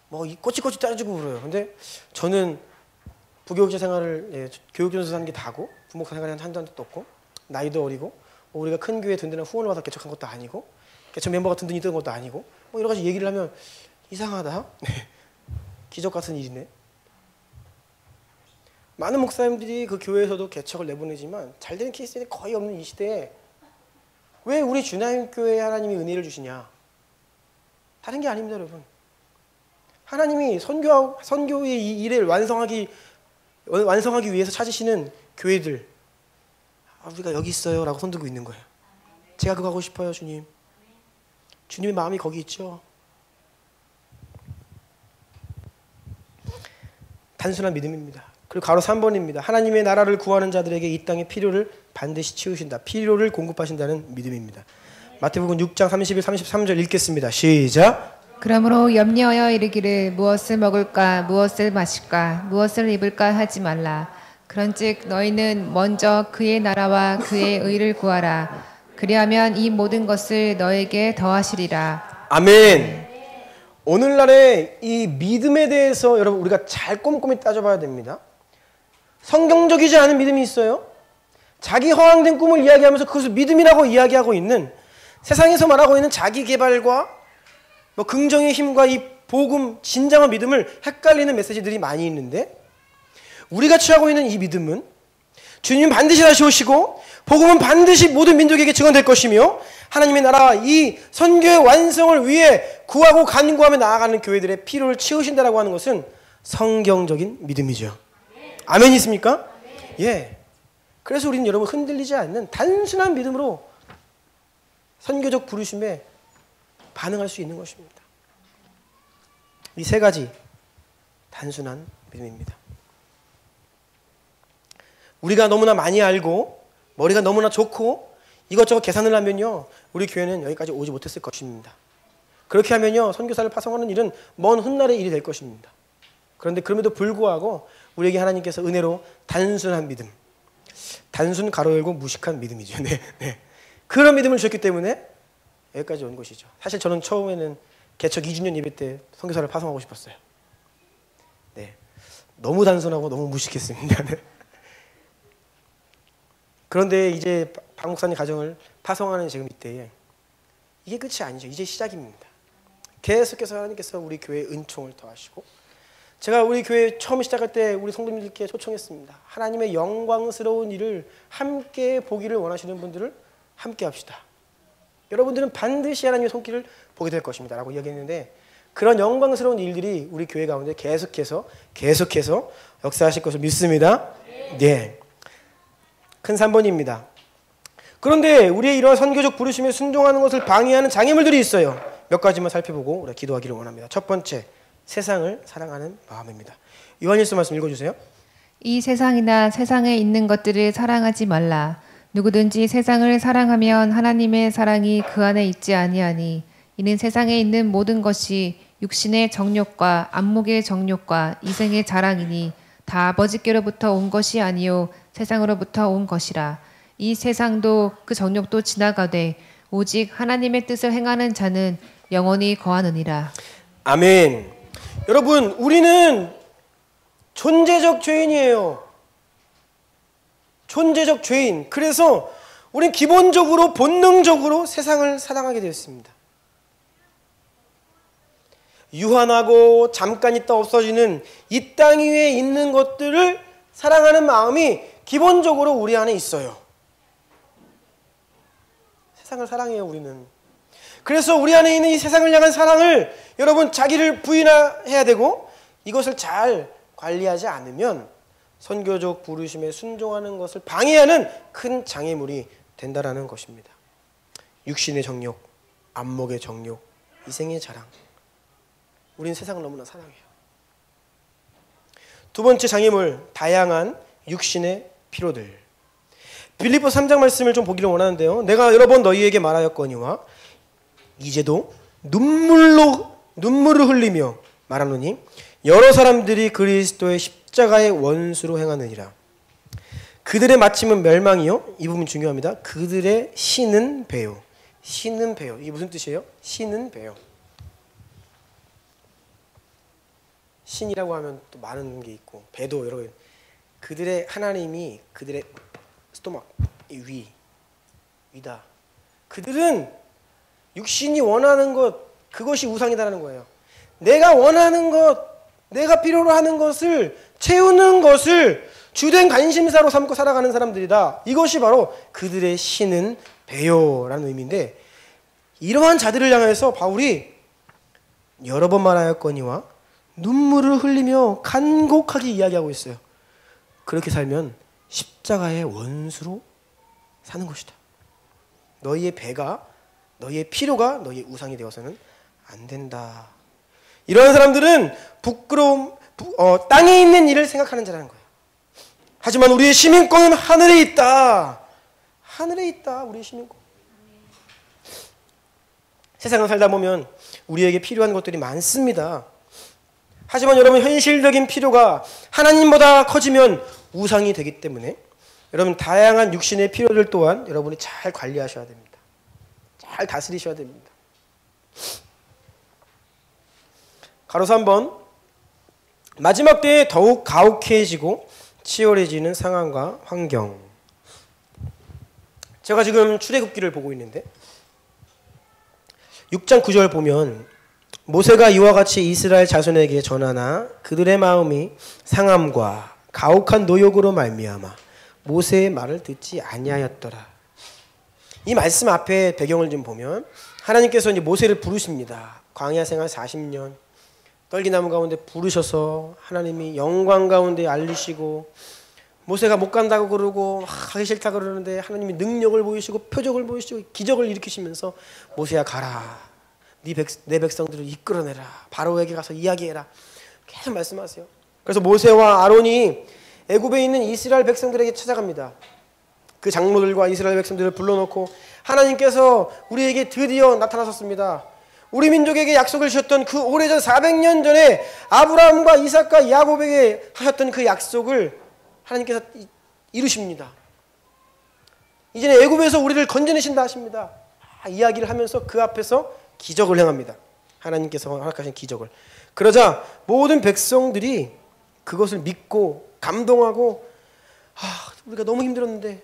뭐 꼬치꼬치 따지고 그래요. 근데 저는 부교육자 생활을 교육전에서 하는 게 다고, 부목사 생활을 한 잔도 없고, 나이도 어리고, 우리가 큰 교회 든든한 후원을 받아 개척한 것도 아니고, 개척 멤버가 든든히 있던 것도 아니고, 뭐 여러 가지 얘기를 하면 이상하다. 기적 같은 일이네. 많은 목사님들이 그 교회에서도 개척을 내보내지만 잘 되는 케이스는 거의 없는 이 시대에 왜 우리 주나임교회에 하나님이 은혜를 주시냐? 다른 게 아닙니다, 여러분. 하나님이 선교의 이 일을 완성하기 위해서 찾으시는 교회들, 우리가 여기 있어요 라고 손들고 있는 거예요. 제가 그거 하고 싶어요, 주님. 주님의 마음이 거기 있죠. 단순한 믿음입니다. 그리고 가로 3번입니다. 하나님의 나라를 구하는 자들에게 이 땅의 필요를 반드시 채우신다. 필요를 공급하신다는 믿음입니다. 마태복음 6장 31, 33절 읽겠습니다. 시작. 그러므로 염려하여 이르기를 무엇을 먹을까 무엇을 마실까 무엇을 입을까 하지 말라. 그런즉 너희는 먼저 그의 나라와 그의 의를 구하라. 그리하면 이 모든 것을 너에게 더하시리라. 아멘. 오늘날의 이 믿음에 대해서 여러분 우리가 잘 꼼꼼히 따져봐야 됩니다. 성경적이지 않은 믿음이 있어요. 자기 허황된 꿈을 이야기하면서 그것을 믿음이라고 이야기하고 있는, 세상에서 말하고 있는 자기 개발과 뭐 긍정의 힘과 이 복음, 진정한 믿음을 헷갈리는 메시지들이 많이 있는데, 우리가 취하고 있는 이 믿음은 주님 반드시 다시 오시고 복음은 반드시 모든 민족에게 증언될 것이며 하나님의 나라와 이 선교의 완성을 위해 구하고 간구하며 나아가는 교회들의 필요를 채우신다라고 하는 것은 성경적인 믿음이죠. 아멘 있습니까? 예. 그래서 우리는 여러분 흔들리지 않는 단순한 믿음으로 선교적 부르심에 반응할 수 있는 것입니다. 이 세 가지 단순한 믿음입니다. 우리가 너무나 많이 알고 머리가 너무나 좋고 이것저것 계산을 하면요, 우리 교회는 여기까지 오지 못했을 것입니다. 그렇게 하면요, 선교사를 파송하는 일은 먼 훗날의 일이 될 것입니다. 그런데 그럼에도 불구하고 우리에게 하나님께서 은혜로 단순한 믿음, 단순 가로 열고 무식한 믿음이죠. 네. 그런 믿음을 주셨기 때문에 여기까지 온 것이죠. 사실 저는 처음에는 개척 2주년 예배 때 선교사를 파송하고 싶었어요. 네, 너무 단순하고 너무 무식했습니다. 네. 그런데 이제 박 목사님 가정을 파송하는 지금 이때에 이게 끝이 아니죠. 이제 시작입니다. 계속해서 하나님께서 우리 교회에 은총을 더하시고, 제가 우리 교회 처음 시작할 때 우리 성도님들께 초청했습니다. 하나님의 영광스러운 일을 함께 보기를 원하시는 분들을 함께 합시다. 여러분들은 반드시 하나님의 손길을 보게 될 것입니다 라고 이야기했는데, 그런 영광스러운 일들이 우리 교회 가운데 계속해서 역사하실 것을 믿습니다. 네. 큰 3번입니다. 그런데 우리의 이러한 선교적 부르심에 순종하는 것을 방해하는 장애물들이 있어요. 몇 가지만 살펴보고 우리가 기도하기를 원합니다. 첫 번째, 세상을 사랑하는 마음입니다. 요한일서 말씀 읽어주세요. 이 세상이나 세상에 있는 것들을 사랑하지 말라. 누구든지 세상을 사랑하면 하나님의 사랑이 그 안에 있지 아니하니, 이는 세상에 있는 모든 것이 육신의 정욕과 안목의 정욕과 이생의 자랑이니 다 아버지께로부터 온 것이 아니요 세상으로부터 온 것이라. 이 세상도 그 정욕도 지나가되 오직 하나님의 뜻을 행하는 자는 영원히 거하느니라. 아멘. 여러분, 우리는 존재적 죄인이에요. 존재적 죄인. 그래서 우리는 기본적으로 본능적으로 세상을 사랑하게 되었습니다. 유한하고 잠깐 있다 없어지는 이 땅 위에 있는 것들을 사랑하는 마음이 기본적으로 우리 안에 있어요. 세상을 사랑해요, 우리는. 그래서 우리 안에 있는 이 세상을 향한 사랑을 여러분 자기를 부인해야 되고, 이것을 잘 관리하지 않으면 선교적 부르심에 순종하는 것을 방해하는 큰 장애물이 된다라는 것입니다. 육신의 정욕, 안목의 정욕, 이생의 자랑. 우린 세상을 너무나 사랑해요. 두 번째 장애물, 다양한 육신의 피로들. 빌립보서 3장 말씀을 좀 보기를 원하는데요. 내가 여러 번 너희에게 말하였거니와 이제도 눈물을 흘리며 말하노니 여러 사람들이 그리스도의 십자가의 원수로 행하느니라. 그들의 마침은 멸망이요. 이 부분 중요합니다. 그들의 신은 배요. 신은 배요. 이게 무슨 뜻이에요? 신은 배요. 신이라고 하면 또 많은 게 있고 배도 여러 개. 그들의 하나님이 그들의 스토막, 위다. 그들은 육신이 원하는 것, 그것이 우상이다라는 거예요. 내가 원하는 것, 내가 필요로 하는 것을 채우는 것을 주된 관심사로 삼고 살아가는 사람들이다. 이것이 바로 그들의 신은 배요라는 의미인데, 이러한 자들을 향해서 바울이 여러 번 말하였거니와 눈물을 흘리며 간곡하게 이야기하고 있어요. 그렇게 살면 십자가의 원수로 사는 것이다. 너희의 배가, 너희의 필요가 너희의 우상이 되어서는 안 된다. 이러한 사람들은 땅에 있는 일을 생각하는 자라는 거예요. 하지만 우리의 시민권은 하늘에 있다. 하늘에 있다. 우리의 시민권. 세상을 살다 보면 우리에게 필요한 것들이 많습니다. 하지만 여러분, 현실적인 필요가 하나님보다 커지면 우상이 되기 때문에 여러분, 다양한 육신의 필요들 또한 여러분이 잘 관리하셔야 됩니다. 잘 다스리셔야 됩니다. 가로서 한번 마지막 때에 더욱 가혹해지고 치열해지는 상황과 환경. 제가 지금 출애굽기를 보고 있는데 6장 9절 보면 모세가 이와 같이 이스라엘 자손에게 전하나 그들의 마음이 상함과 가혹한 노역으로 말미암아 모세의 말을 듣지 아니하였더라. 이 말씀 앞에 배경을 좀 보면 하나님께서 이제 모세를 부르십니다. 광야 생활 40년 떨기나무 가운데 부르셔서 하나님이 영광 가운데 알리시고, 모세가 못 간다고 그러고 하기 싫다고 그러는데 하나님이 능력을 보이시고 표적을 보이시고 기적을 일으키시면서 모세야 가라. 내 백성들을 이끌어내라. 바로에게 가서 이야기해라. 계속 말씀하세요. 그래서 모세와 아론이 애굽에 있는 이스라엘 백성들에게 찾아갑니다. 그 장로들과 이스라엘 백성들을 불러놓고 하나님께서 우리에게 드디어 나타나셨습니다. 우리 민족에게 약속을 주셨던 그 오래전 400년 전에 아브라함과 이삭과 야곱에게 하셨던 그 약속을 하나님께서 이루십니다. 이제는 애굽에서 우리를 건져내신다 하십니다. 이야기를 하면서 그 앞에서 기적을 행합니다. 하나님께서 허락하신 기적을. 그러자 모든 백성들이 그것을 믿고 감동하고, 우리가 너무 힘들었는데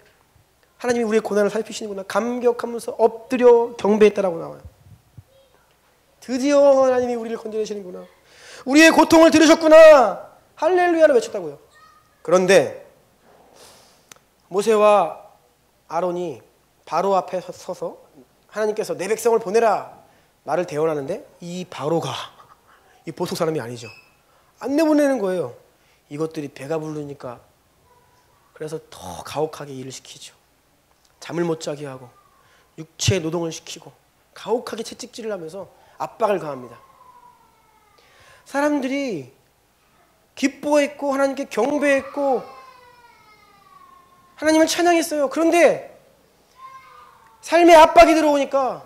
하나님이 우리의 고난을 살피시는구나 감격하면서 엎드려 경배했다라고 나와요. 드디어 하나님이 우리를 건져내시는구나. 우리의 고통을 들으셨구나. 할렐루야를 외쳤다고요. 그런데 모세와 아론이 바로 앞에 서서 하나님께서 내 백성을 보내라 말을 대언하는데, 이 바로가 이 보통 사람이 아니죠. 안 내보내는 거예요. 이것들이 배가 부르니까. 그래서 더 가혹하게 일을 시키죠. 잠을 못 자게 하고 육체 노동을 시키고 가혹하게 채찍질을 하면서 압박을 가합니다. 사람들이 기뻐했고 하나님께 경배했고 하나님을 찬양했어요. 그런데 삶의 압박이 들어오니까,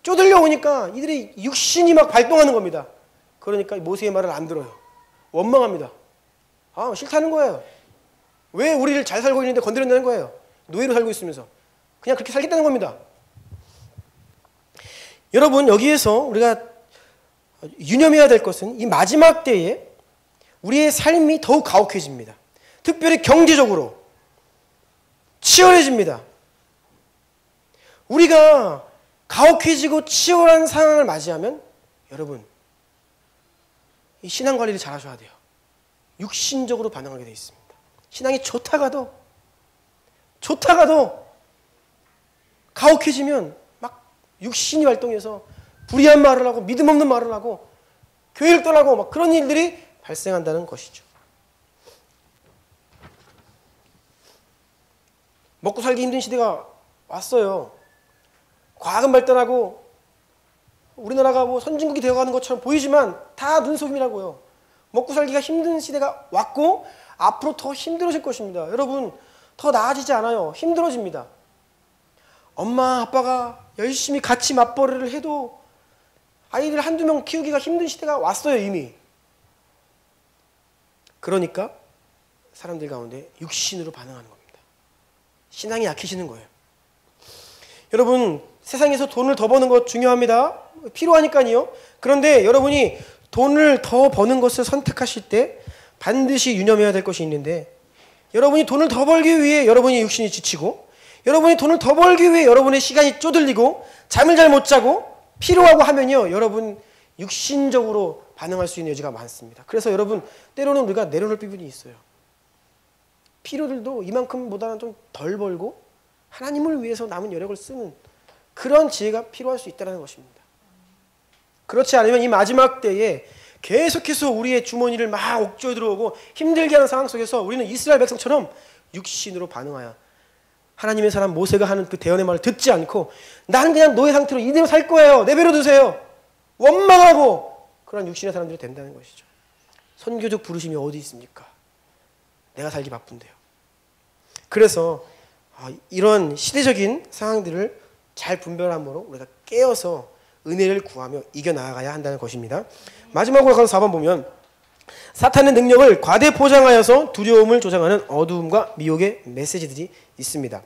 쪼들려 오니까 이들의 육신이 막 발동하는 겁니다. 그러니까 모세의 말을 안 들어요. 원망합니다. 싫다는 거예요. 왜 우리를 잘 살고 있는데 건드린다는 거예요. 노예로 살고 있으면서 그냥 그렇게 살겠다는 겁니다. 여러분, 여기에서 우리가 유념해야 될 것은 이 마지막 때에 우리의 삶이 더욱 가혹해집니다. 특별히 경제적으로 치열해집니다. 우리가 가혹해지고 치열한 상황을 맞이하면 여러분, 이 신앙 관리를 잘 하셔야 돼요. 육신적으로 반응하게 되어 있습니다. 신앙이 좋다가도 가혹해지면 막 육신이 활동해서 불의한 말을 하고 믿음 없는 말을 하고 교회를 떠나고 막 그런 일들이 발생한다는 것이죠. 먹고 살기 힘든 시대가 왔어요. 과학은 발달하고 우리나라가 뭐 선진국이 되어가는 것처럼 보이지만 다 눈속임이라고요. 먹고 살기가 힘든 시대가 왔고 앞으로 더 힘들어질 것입니다. 여러분, 더 나아지지 않아요. 힘들어집니다. 엄마 아빠가 열심히 같이 맞벌이를 해도 아이들 한두 명 키우기가 힘든 시대가 왔어요. 이미. 그러니까 사람들 가운데 육신으로 반응하는 겁니다. 신앙이 약해지는 거예요. 여러분, 세상에서 돈을 더 버는 것 중요합니다. 필요하니까요. 그런데 여러분이 돈을 더 버는 것을 선택하실 때 반드시 유념해야 될 것이 있는데, 여러분이 돈을 더 벌기 위해 여러분이 육신이 지치고, 여러분이 돈을 더 벌기 위해 여러분의 시간이 쪼들리고 잠을 잘 못 자고 피로하고 하면요, 여러분 육신적으로 반응할 수 있는 여지가 많습니다. 그래서 여러분, 때로는 우리가 내려놓을 부분이 있어요. 피로들도 이만큼보다는 좀 덜 벌고 하나님을 위해서 남은 여력을 쓰는 그런 지혜가 필요할 수 있다는 것입니다. 그렇지 않으면 이 마지막 때에 계속해서 우리의 주머니를 막 옥죄어 들어오고 힘들게 하는 상황 속에서 우리는 이스라엘 백성처럼 육신으로 반응하여 하나님의 사람 모세가 하는 그 대언의 말을 듣지 않고 난 그냥 노예 상태로 이대로 살 거예요. 내버려 두세요. 원망하고 그런 육신의 사람들이 된다는 것이죠. 선교적 부르심이 어디 있습니까? 내가 살기 바쁜데요. 그래서 이런 시대적인 상황들을 잘 분별함으로 우리가 깨어서 은혜를 구하며 이겨나가야 한다는 것입니다. 마지막으로 가서 4번 보면 사탄의 능력을 과대 포장하여서 두려움을 조장하는 어두움과 미혹의 메시지들이 있습니다.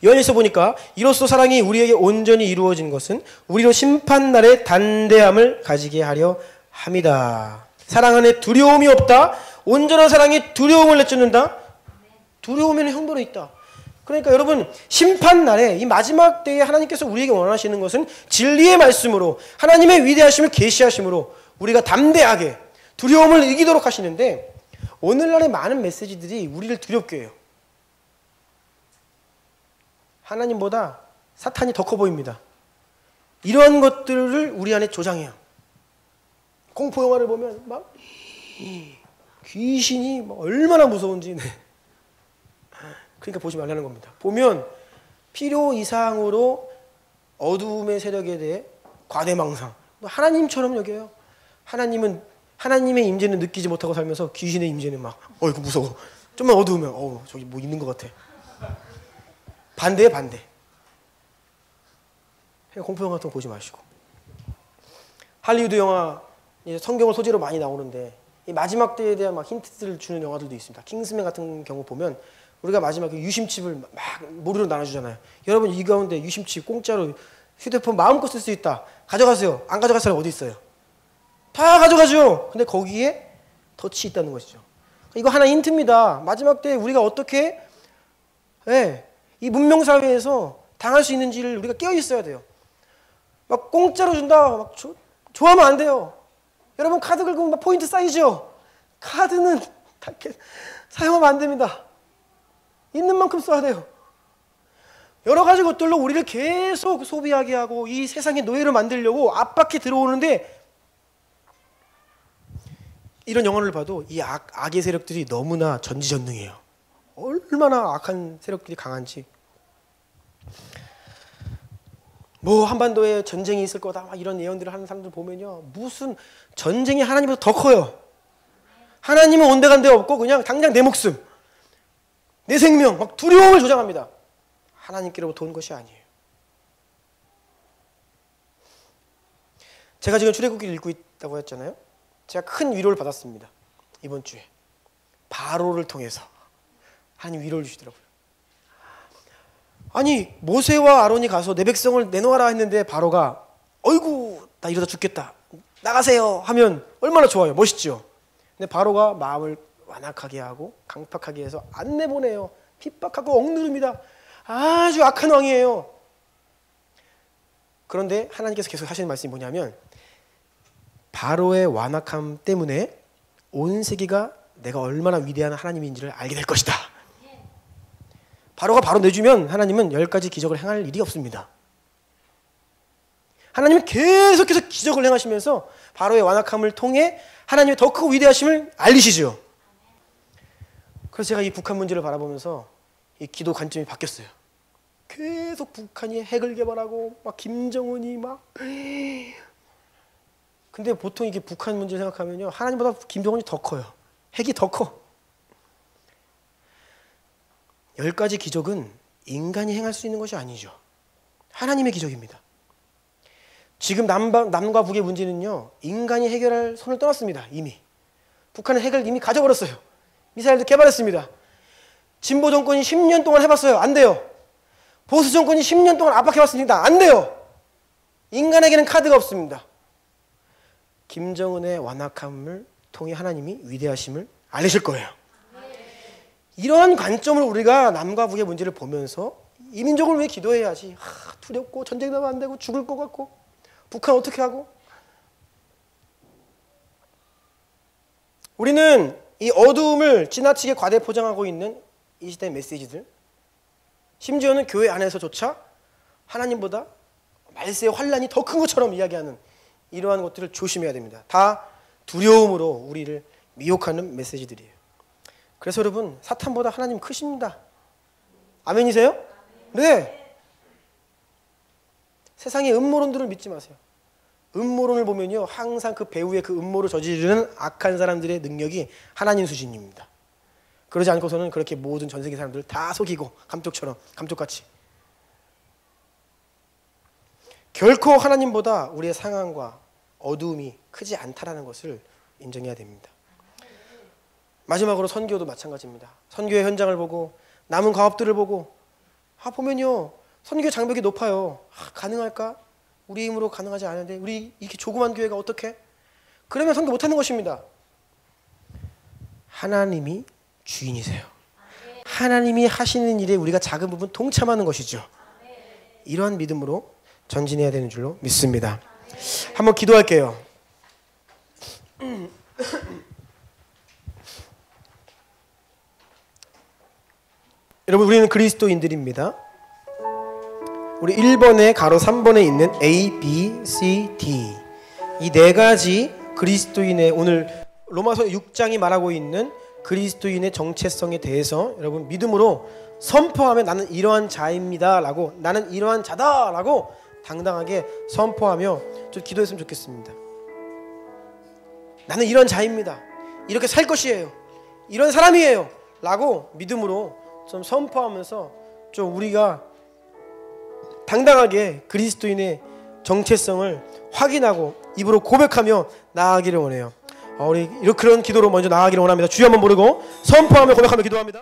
요한일서 보니까 이로써 사랑이 우리에게 온전히 이루어진 것은 우리로 심판날의 단대함을 가지게 하려 함이다. 사랑 안에 두려움이 없다. 온전한 사랑이 두려움을 내쫓는다. 두려움에는 형벌이 있다. 그러니까 여러분, 심판날에 이 마지막 때에 하나님께서 우리에게 원하시는 것은 진리의 말씀으로 하나님의 위대하심을 계시하심으로 우리가 담대하게 두려움을 이기도록 하시는데, 오늘날의 많은 메시지들이 우리를 두렵게 해요. 하나님보다 사탄이 더 커 보입니다. 이러한 것들을 우리 안에 조장해요. 공포 영화를 보면 막 귀신이 얼마나 무서운지. 그러니까 보지 말라는 겁니다. 보면 필요 이상으로 어두움의 세력에 대해 과대망상, 하나님처럼 여겨요. 하나님의 임재는 느끼지 못하고 살면서 귀신의 임재는 막 이거 무서워. 좀만 어두우면 저기 뭐 있는 것 같아. 반대에 반대. 공포 영화 같은 거 보지 마시고. 할리우드 영화 성경을 소재로 많이 나오는데 이 마지막 때에 대한 막 힌트들을 주는 영화들도 있습니다. 킹스맨 같은 경우 보면 우리가 마지막에 유심칩을 막 무료로 나눠주잖아요. 여러분, 이 가운데 유심칩 공짜로 휴대폰 마음껏 쓸 수 있다. 가져가세요. 안 가져갈 사람 어디 있어요? 다 가져가죠. 근데 거기에 덫이 있다는 것이죠. 이거 하나 힌트입니다. 마지막 때 우리가 어떻게 이 문명사회에서 당할 수 있는지를 우리가 깨어 있어야 돼요. 막 공짜로 준다. 막 좋아하면 안 돼요. 여러분, 카드 긁으면 막 포인트 쌓이죠. 카드는 사용하면 안 됩니다. 있는 만큼 써야 돼요. 여러 가지 것들로 우리를 계속 소비하게 하고 이 세상의 노예를 만들려고 압박해 들어오는데, 이런 영화를 봐도 이 악의 세력들이 너무나 전지전능해요. 얼마나 악한 세력들이 강한지. 한반도에 전쟁이 있을 거다 막 이런 예언들을 하는 사람들 보면요, 무슨 전쟁이 하나님보다 더 커요. 하나님은 온데간데 없고 그냥 당장 내 목숨, 내 생명, 막 두려움을 조장합니다. 하나님께로부터 온 것이 아니에요. 제가 지금 출애굽기를 읽고 있다고 했잖아요. 제가 큰 위로를 받았습니다. 이번 주에 바로를 통해서 하나님 위로를 주시더라고요. 아니, 모세와 아론이 가서 내 백성을 내놓아라 했는데 바로가 어이구 나 이러다 죽겠다 나가세요 하면 얼마나 좋아요. 멋있죠. 근데 바로가 마음을 완악하게 하고 강팍하게 해서 안 내보내요. 핍박하고 억누릅니다. 아주 악한 왕이에요. 그런데 하나님께서 계속 하시는 말씀이 뭐냐면, 바로의 완악함 때문에 온 세계가 내가 얼마나 위대한 하나님인지를 알게 될 것이다. 바로가 바로 내주면 하나님은 10가지 기적을 행할 일이 없습니다. 하나님은 계속해서 기적을 행하시면서 바로의 완악함을 통해 하나님의 더 크고 위대하심을 알리시죠. 그래서 제가 이 북한 문제를 바라보면서 이 기도 관점이 바뀌었어요. 계속 북한이 핵을 개발하고 막 김정은이 막. 근데 보통 이게 북한 문제 생각하면요, 하나님보다 김정은이 더 커요. 핵이 더 커. 10가지 기적은 인간이 행할 수 있는 것이 아니죠. 하나님의 기적입니다. 지금 남과 북의 문제는요, 인간이 해결할 손을 떠났습니다. 이미 북한은 핵을 이미 가져버렸어요. 미사일도 개발했습니다. 진보 정권이 10년 동안 해봤어요. 안 돼요. 보수 정권이 10년 동안 압박해봤습니다. 안 돼요. 인간에게는 카드가 없습니다. 김정은의 완악함을 통해 하나님이 위대하심을 알리실 거예요. 이러한 관점을 우리가 남과 북의 문제를 보면서 이 민족을 위해 기도해야지. 두렵고 전쟁 나면 안 되고 죽을 것 같고 북한 어떻게 하고. 우리는 이 어두움을 지나치게 과대 포장하고 있는 이 시대의 메시지들, 심지어는 교회 안에서조차 하나님보다 말세의 환란이 더 큰 것처럼 이야기하는 이러한 것들을 조심해야 됩니다. 다 두려움으로 우리를 미혹하는 메시지들이에요. 그래서 여러분, 사탄보다 하나님 크십니다. 아멘이세요? 네. 세상의 음모론들을 믿지 마세요. 음모론을 보면요, 항상 그 배후에 그 음모를 저지르는 악한 사람들의 능력이 하나님 수준입니다. 그러지 않고서는 그렇게 모든 전 세계 사람들을 다 속이고, 감쪽같이. 결코 하나님보다 우리의 상황과 어두움이 크지 않다라는 것을 인정해야 됩니다. 마지막으로 선교도 마찬가지입니다. 선교의 현장을 보고 남은 과업들을 보고 보면요, 선교 장벽이 높아요. 가능할까? 우리 힘으로 가능하지 않은데 우리 이렇게 조그만 교회가 어떻게? 그러면 선교 못하는 것입니다. 하나님이 주인이세요. 하나님이 하시는 일에 우리가 작은 부분 동참하는 것이죠. 이러한 믿음으로 전진해야 되는 줄로 믿습니다. 한번 기도할게요. 여러분, 우리는 그리스도인들입니다. 우리 1번에 가로 3번에 있는 A, B, C, D, 이 네 가지 그리스도인의, 오늘 로마서 6장이 말하고 있는 그리스도인의 정체성에 대해서 여러분 믿음으로 선포하면 나는 이러한 자입니다 라고, 나는 이러한 자다 라고 당당하게 선포하며 좀 기도했으면 좋겠습니다. 나는 이런 자입니다. 이렇게 살 것이에요. 이런 사람이에요 라고 믿음으로 좀 선포하면서 좀 우리가 당당하게 그리스도인의 정체성을 확인하고 입으로 고백하며 나아가기를 원해요. 우리 그런 기도로 먼저 나아가기를 원합니다. 주여 한번 부르고 선포하며 고백하며 기도합니다.